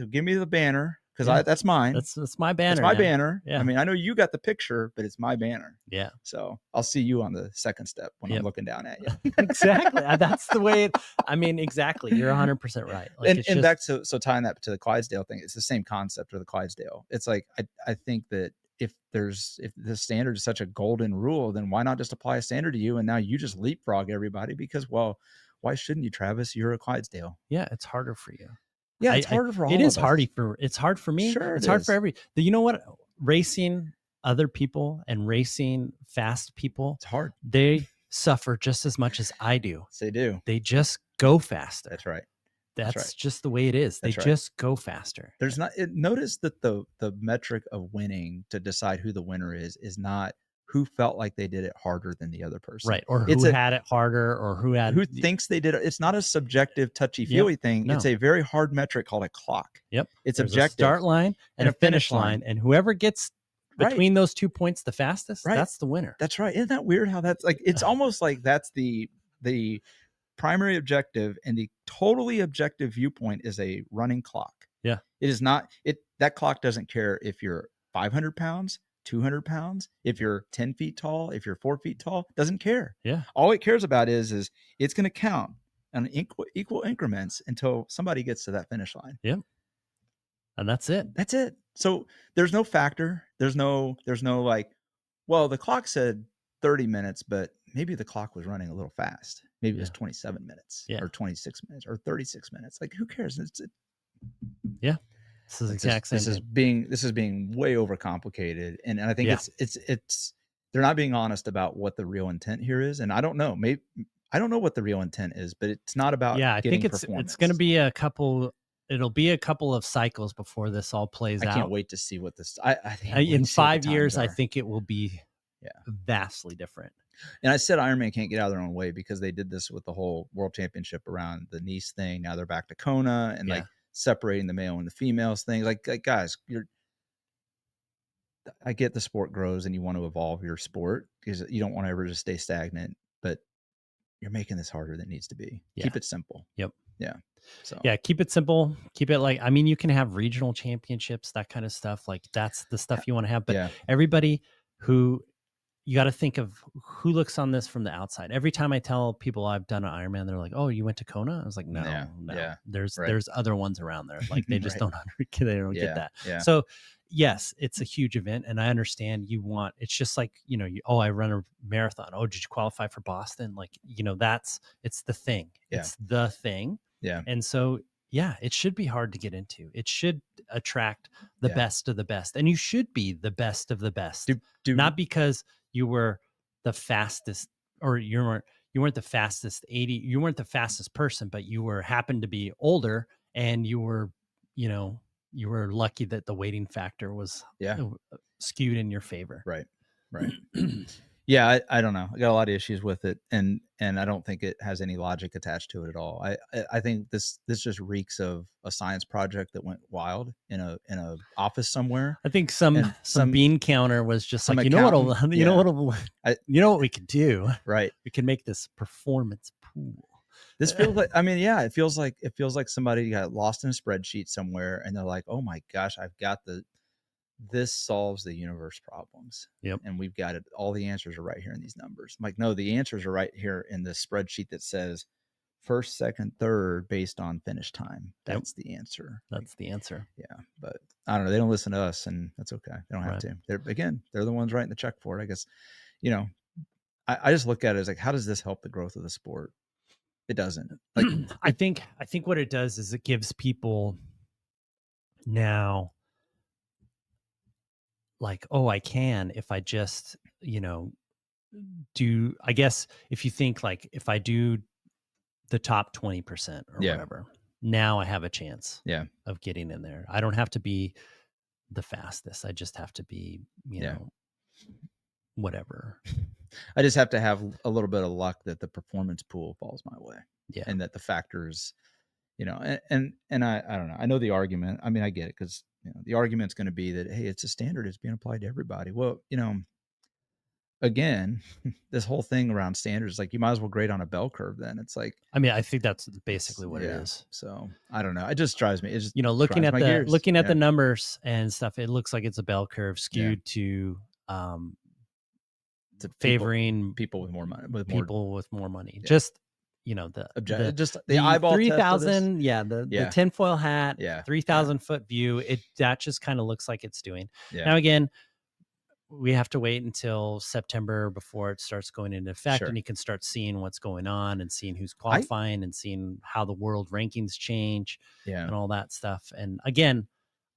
Speaker 2: give me the banner, because that's mine.
Speaker 3: That's my banner.
Speaker 2: It's my banner.
Speaker 3: Yeah.
Speaker 2: I mean, I know you got the picture, but it's my banner.
Speaker 3: Yeah.
Speaker 2: So I'll see you on the second step when I'm looking down at you.
Speaker 3: Exactly. That's the way. Exactly. You're 100% right.
Speaker 2: Like, and back to tying that to the Clydesdale thing, it's the same concept of the Clydesdale. It's like I think that if the standard is such a golden rule, then why not just apply a standard to you? And now you just leapfrog everybody because, well, why shouldn't you, Travis? You're a Clydesdale.
Speaker 3: Yeah, it's harder for you.
Speaker 2: Yeah, it's harder for all of us.
Speaker 3: It is it's hard for me.
Speaker 2: Sure,
Speaker 3: it's hard for you know what? Racing other people and racing fast people,
Speaker 2: it's hard.
Speaker 3: They suffer just as much as I do.
Speaker 2: Yes, they do.
Speaker 3: They just go faster.
Speaker 2: That's right.
Speaker 3: That's just the way it is. They just go faster.
Speaker 2: There's not. Notice that the metric of winning to decide who the winner is not who felt like they did it harder than the other person,
Speaker 3: right? Or who had it harder, or who
Speaker 2: thinks they did it. It's not a subjective, touchy-feely thing. No. It's a very hard metric called a clock.
Speaker 3: Yep.
Speaker 2: It's
Speaker 3: There's
Speaker 2: objective.
Speaker 3: A start line and a finish line, and whoever gets between those 2 points the fastest, that's the winner.
Speaker 2: That's right. Isn't that weird? How that's like? It's almost like that's the primary objective, and the totally objective viewpoint is a running clock.
Speaker 3: Yeah.
Speaker 2: It is not. That clock doesn't care if you're 500 pounds. 200 pounds, if you're 10 feet tall, if you're 4 feet tall, doesn't care.
Speaker 3: Yeah.
Speaker 2: All it cares about is it's going to count on equal increments until somebody gets to that finish line.
Speaker 3: Yep. And that's it.
Speaker 2: That's it. So there's no factor. There's no like, well, the clock said 30 minutes, but maybe the clock was running a little fast. Maybe it was 27 minutes or 26 minutes or 36 minutes. Like, who cares?
Speaker 3: Yeah. This is exactly.
Speaker 2: This is being way overcomplicated, and I think it's they're not being honest about what the real intent here is, and I don't know. Maybe I don't know what the real intent is, but it's not about.
Speaker 3: I think it's going to be a couple. It'll be a couple of cycles before this all plays out.
Speaker 2: I can't wait to see what this. I think
Speaker 3: in 5 years, I think it will be vastly different.
Speaker 2: And I said Ironman can't get out of their own way because they did this with the whole World Championship around the Nice thing. Now they're back to Kona and like separating the male and the females things. Like guys, I get the sport grows and you want to evolve your sport because you don't want to ever just stay stagnant, but you're making this harder than it needs to be. Keep it simple.
Speaker 3: Yep.
Speaker 2: Yeah. So
Speaker 3: keep it simple. Keep it like, you can have regional championships, that kind of stuff. Like that's the stuff you want to have. But everybody you got to think of who looks on this from the outside. Every time I tell people I've done an Ironman, they're like, "Oh, you went to Kona?" I was like, "No, no. Yeah, there's other ones around there. Like they just don't get that." Yeah. So yes, it's a huge event, and I understand you want. It's just like I run a marathon. Oh, did you qualify for Boston? Like it's the thing. Yeah. It's the thing.
Speaker 2: Yeah.
Speaker 3: And so it should be hard to get into. It should attract the best of the best, and you should be the best of the best. Not because you were the fastest, or you weren't the fastest 80. You weren't the fastest person, but you happened to be older, and you were lucky that the weighting factor was skewed in your favor.
Speaker 2: Right. Yeah, I don't know. I got a lot of issues with it, and I don't think it has any logic attached to it at all. I think this just reeks of a science project that went wild in a office somewhere,
Speaker 3: I think some
Speaker 2: and
Speaker 3: bean counter was just
Speaker 2: some
Speaker 3: like, you know
Speaker 2: accountant.
Speaker 3: what'll you know
Speaker 2: Yeah,
Speaker 3: what'll
Speaker 2: I,
Speaker 3: you know what we could do?
Speaker 2: right.
Speaker 3: We can make this performance pool.
Speaker 2: This feels like, I mean, yeah, it feels like somebody got lost in a spreadsheet somewhere, and they're like, oh my gosh, I've got this solves the universe problems.
Speaker 3: Yep.
Speaker 2: And we've got it. All the answers are right here in these numbers. I'm like, no, the answers are right here in this spreadsheet that says first, second, third based on finish time. That's the answer.
Speaker 3: That's the answer.
Speaker 2: Yeah. But I don't know. They don't listen to us, and that's okay. They don't have
Speaker 3: Right.
Speaker 2: to. They're the ones writing the check for it. I guess, you know, I just look at it as like, how does this help the growth of the sport? It doesn't. Like,
Speaker 3: I think what it does is it gives people now like, oh, I can if I just, do, I guess if you think like if I do the top 20% or
Speaker 2: Yeah.
Speaker 3: whatever, now I have a chance
Speaker 2: yeah.
Speaker 3: of getting in there. I don't have to be the fastest. I just have to be, whatever.
Speaker 2: I just have to have a little bit of luck that the performance pool falls my way.
Speaker 3: Yeah.
Speaker 2: And that the factors, and I don't know. I know the argument. I mean, I get it, because the argument's going to be that, hey, it's a standard, it's being applied to everybody. Well, again, this whole thing around standards, like, you might as well grade on a bell curve then. It's like,
Speaker 3: I mean, I think that's basically what it is.
Speaker 2: So I don't know. It just drives me. It just
Speaker 3: looking at
Speaker 2: gears.
Speaker 3: the numbers and stuff, it looks like it's a bell curve skewed to favoring
Speaker 2: people with more money,
Speaker 3: with more money. Yeah. Just
Speaker 2: the eyeball
Speaker 3: 3,000, the tinfoil hat, 3,000 foot view. That just kind of looks like it's doing. Yeah. Now again, we have to wait until September before it starts going into effect, and you can start seeing what's going on and seeing who's qualifying and seeing how the world rankings change and all that stuff. And again,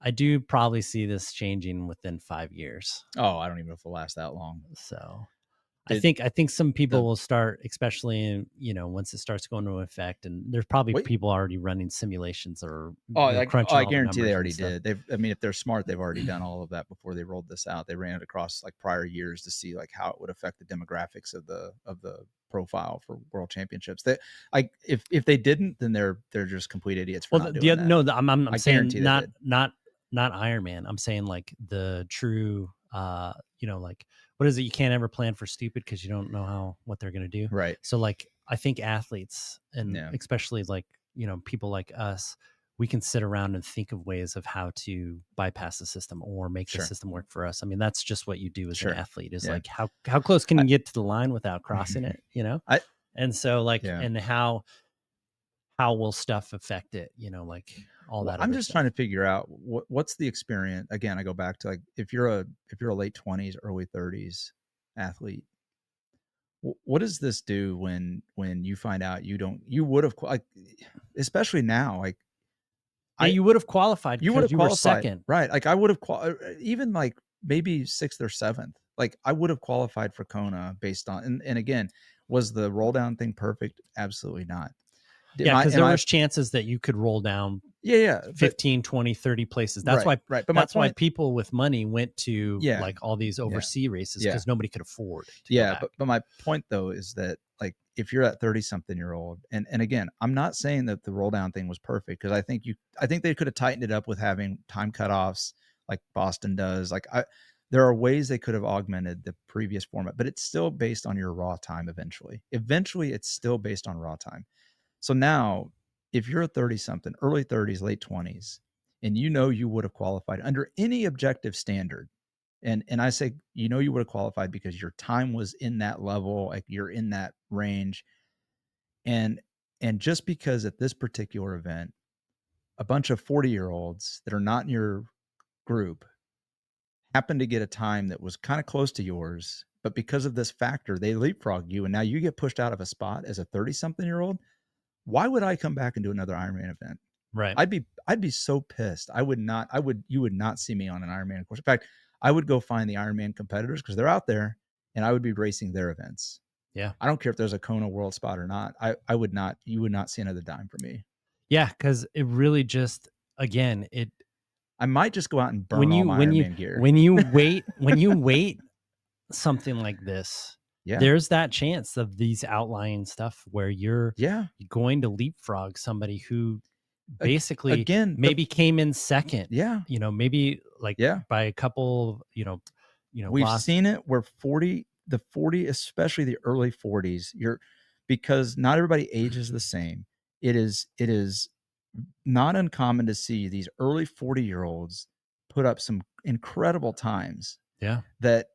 Speaker 3: I do probably see this changing within 5 years.
Speaker 2: Oh, I don't even know if it'll last that long.
Speaker 3: So I think some people will start, especially once it starts going into effect, and there's probably people already running simulations or crunching.
Speaker 2: I guarantee they already did. If they're smart, they've already done all of that before they rolled this out. They ran it across like prior years to see like how it would affect the demographics of the profile for world championships. If they didn't, then they're just complete idiots for not doing that.
Speaker 3: No, I'm saying not Ironman. I'm saying like the true like, what is it? You can't ever plan for stupid because you don't know what they're going to do.
Speaker 2: Right.
Speaker 3: So like, I think athletes and especially like, people like us, we can sit around and think of ways of how to bypass the system or make the system work for us. I mean, that's just what you do as an athlete is like, how close can you get to the line without crossing it, and so like, and how will stuff affect it, like all that.
Speaker 2: I'm just trying to figure out what's the experience. Again, I go back to like, if you're a late 20s, early 30s athlete, what does this do when you find out you would have, like, especially now, like,
Speaker 3: you would have qualified. You were second,
Speaker 2: right? Like I would have even like maybe 6th or 7th. Like I would have qualified for Kona based on, and again, was the roll down thing perfect? Absolutely not.
Speaker 3: Because there was chances that you could roll down 15, 20, 30 places. That's why But why people with money went to like all these overseas races, because nobody could afford to go back.
Speaker 2: But my point though is that like, if you're that 30-something-year-old, and again, I'm not saying that the roll down thing was perfect, because I think they could have tightened it up with having time cutoffs like Boston does. Like there are ways they could have augmented the previous format, but it's still based on your raw time eventually. Eventually, it's still based on raw time. So now, if you're a 30-something, early 30s, late 20s, and you would have qualified under any objective standard, and I say you would have qualified because your time was in that level, like you're in that range, and just because at this particular event, a bunch of 40-year-olds that are not in your group happened to get a time that was kind of close to yours, but because of this factor, they leapfrog you, and now you get pushed out of a spot as a 30-something-year-old. Why would I come back and do another Ironman event?
Speaker 3: Right.
Speaker 2: I'd be so pissed. You would not see me on an Ironman course. In fact, I would go find the Ironman competitors because they're out there, and I would be racing their events.
Speaker 3: Yeah.
Speaker 2: I don't care if there's a Kona world spot or not. You would not see another dime from me.
Speaker 3: Yeah. Cause it really just, again,
Speaker 2: I might just go out and burn all my Ironman gear.
Speaker 3: When you wait something like this there's that chance of these outlying stuff where you're going to leapfrog somebody who basically maybe came in second.
Speaker 2: Yeah.
Speaker 3: Maybe like by a couple,
Speaker 2: we've seen it where 40, especially the early 40s, because not everybody ages the same. It is not uncommon to see these early 40-year-olds put up some incredible times.
Speaker 3: Yeah.
Speaker 2: That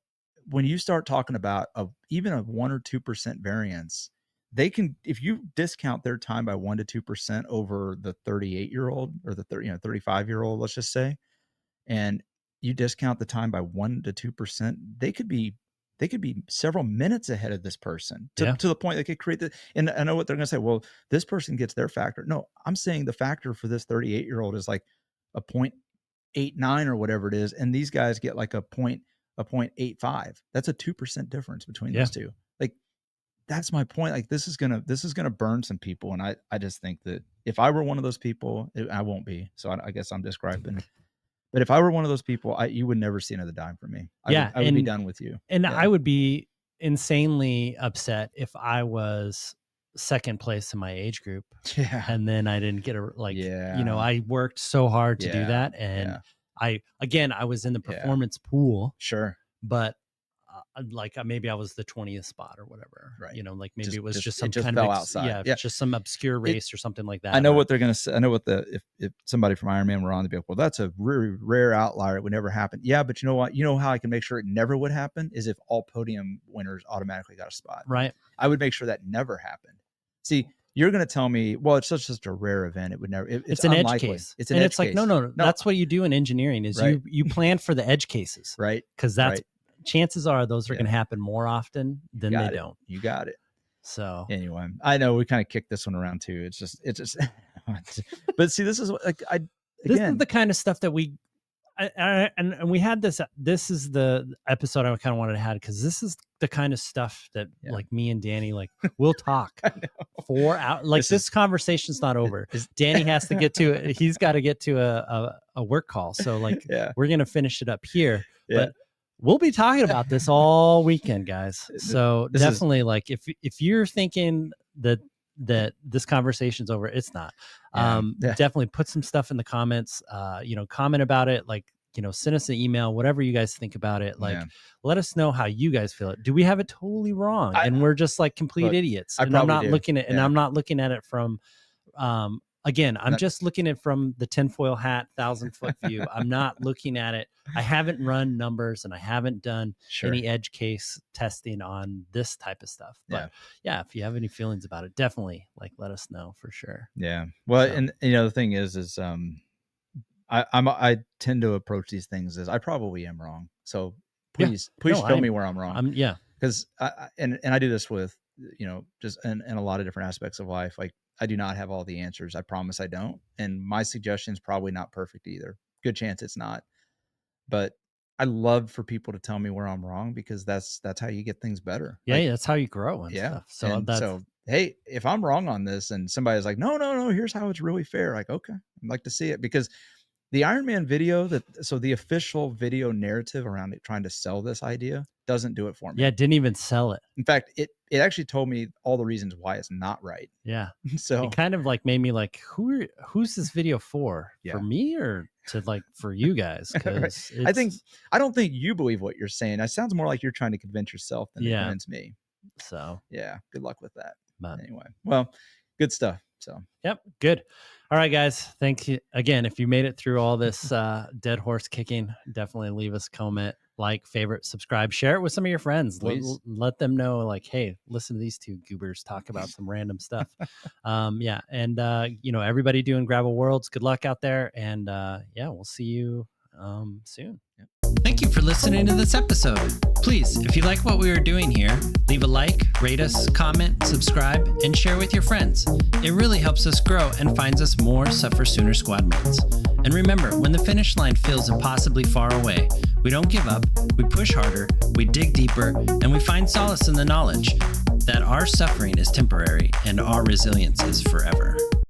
Speaker 2: when you start talking about even a 1 or 2% variance, they can, if you discount their time by 1 to 2% over the 38-year-old or the 35-year-old, let's just say, and you discount the time by 1 to 2%, they could be several minutes ahead of this person to the point they could create and I know what they're going to say. Well, this person gets their factor. No, I'm saying the factor for this 38-year-old is like a 0.89 or whatever it is. And these guys get like a 0.85. That's a 2% difference between those two. Like, that's my point. Like, this is going to burn some people. And I just think that if I were one of those people, I won't be. So I guess I'm just griping. But if I were one of those people, you would never see another dime from me. I would be done with you.
Speaker 3: And I would be insanely upset if I was second place in my age group.
Speaker 2: Yeah.
Speaker 3: And then I didn't get I worked so hard to do that. And I was in the performance pool.
Speaker 2: Sure.
Speaker 3: But maybe I was the 20th spot or whatever,
Speaker 2: right?
Speaker 3: Maybe it was just some
Speaker 2: kind
Speaker 3: of
Speaker 2: fell outside.
Speaker 3: Just some obscure race or something like that.
Speaker 2: I know what they're going to say. I know what if somebody from Ironman were on, they'd be like, well, that's a very rare outlier. It would never happen. Yeah, but you know what? You know how I can make sure it never would happen is if all podium winners automatically got a spot.
Speaker 3: Right.
Speaker 2: I would make sure that never happened. See, you're going to tell me, well, it's just a rare event. It would never. It's an
Speaker 3: unlikely.
Speaker 2: Edge case. It's an edge case.
Speaker 3: Like no. That's what you do in engineering is you plan for the edge cases,
Speaker 2: right?
Speaker 3: Because that's. Chances are those are going to happen more often than they don't.
Speaker 2: You got it.
Speaker 3: So
Speaker 2: anyway, I know we kind of kicked this one around too. It's just, but see, this is like,
Speaker 3: this is the kind of stuff that we had this. This is the episode I kind of wanted to have because this is the kind of stuff that like me and Danny, like we'll talk 4 hours. Like this conversation's not over. Danny has to get to, he's got to get to a work call. So like, we're going to finish it up here, but we'll be talking about this all weekend, guys. So definitely, like, if you're thinking that this conversation's over, it's not. Definitely put some stuff in the comments. Comment about it. Like, send us an email, whatever you guys think about it. Like, let us know how you guys feel it. Do we have it totally wrong? And we're just like complete idiots. And I'm not looking at, I'm not looking at it from, again, I'm just looking at it from the tinfoil hat, 1,000-foot view. I'm not looking at it. I haven't run numbers and I haven't done any edge case testing on this type of stuff. But if you have any feelings about it, definitely like let us know for sure.
Speaker 2: Yeah. Well, and the thing is I tend to approach these things as I probably am wrong. So please show me where I'm wrong. Because I do this with just in a lot of different aspects of life. Like, I do not have all the answers. I promise I don't. And my suggestion is probably not perfect either. Good chance it's not. But I love for people to tell me where I'm wrong because that's how you get things better.
Speaker 3: Yeah, that's how you grow and stuff. So
Speaker 2: hey, if I'm wrong on this and somebody's like, no, here's how it's really fair. Like, okay, I'd like to see it because the Ironman video the official video narrative around it trying to sell this idea doesn't do it for me.
Speaker 3: Yeah, it didn't even sell it.
Speaker 2: In fact, it actually told me all the reasons why it's not right.
Speaker 3: Yeah.
Speaker 2: So
Speaker 3: it kind of like made me like, who's this video for? For me or for you guys? Because
Speaker 2: I don't think you believe what you're saying. It sounds more like you're trying to convince yourself than to convince me.
Speaker 3: So
Speaker 2: yeah, good luck with that. But anyway, well, good stuff. So
Speaker 3: good. All right, guys. Thank you again. If you made it through all this dead horse kicking, definitely leave us a comment, like, favorite, subscribe, share it with some of your friends. Let them know, like, hey, listen to these two goobers talk about some random stuff. And everybody doing Gravel Worlds, good luck out there. And we'll see you soon.
Speaker 1: Thank you for listening to this episode. Please, if you like what we are doing here, leave a like, rate us, comment, subscribe, and share with your friends. It really helps us grow and finds us more SufferSooner squad mates. And remember, when the finish line feels impossibly far away, we don't give up, we push harder, we dig deeper, and we find solace in the knowledge that our suffering is temporary and our resilience is forever.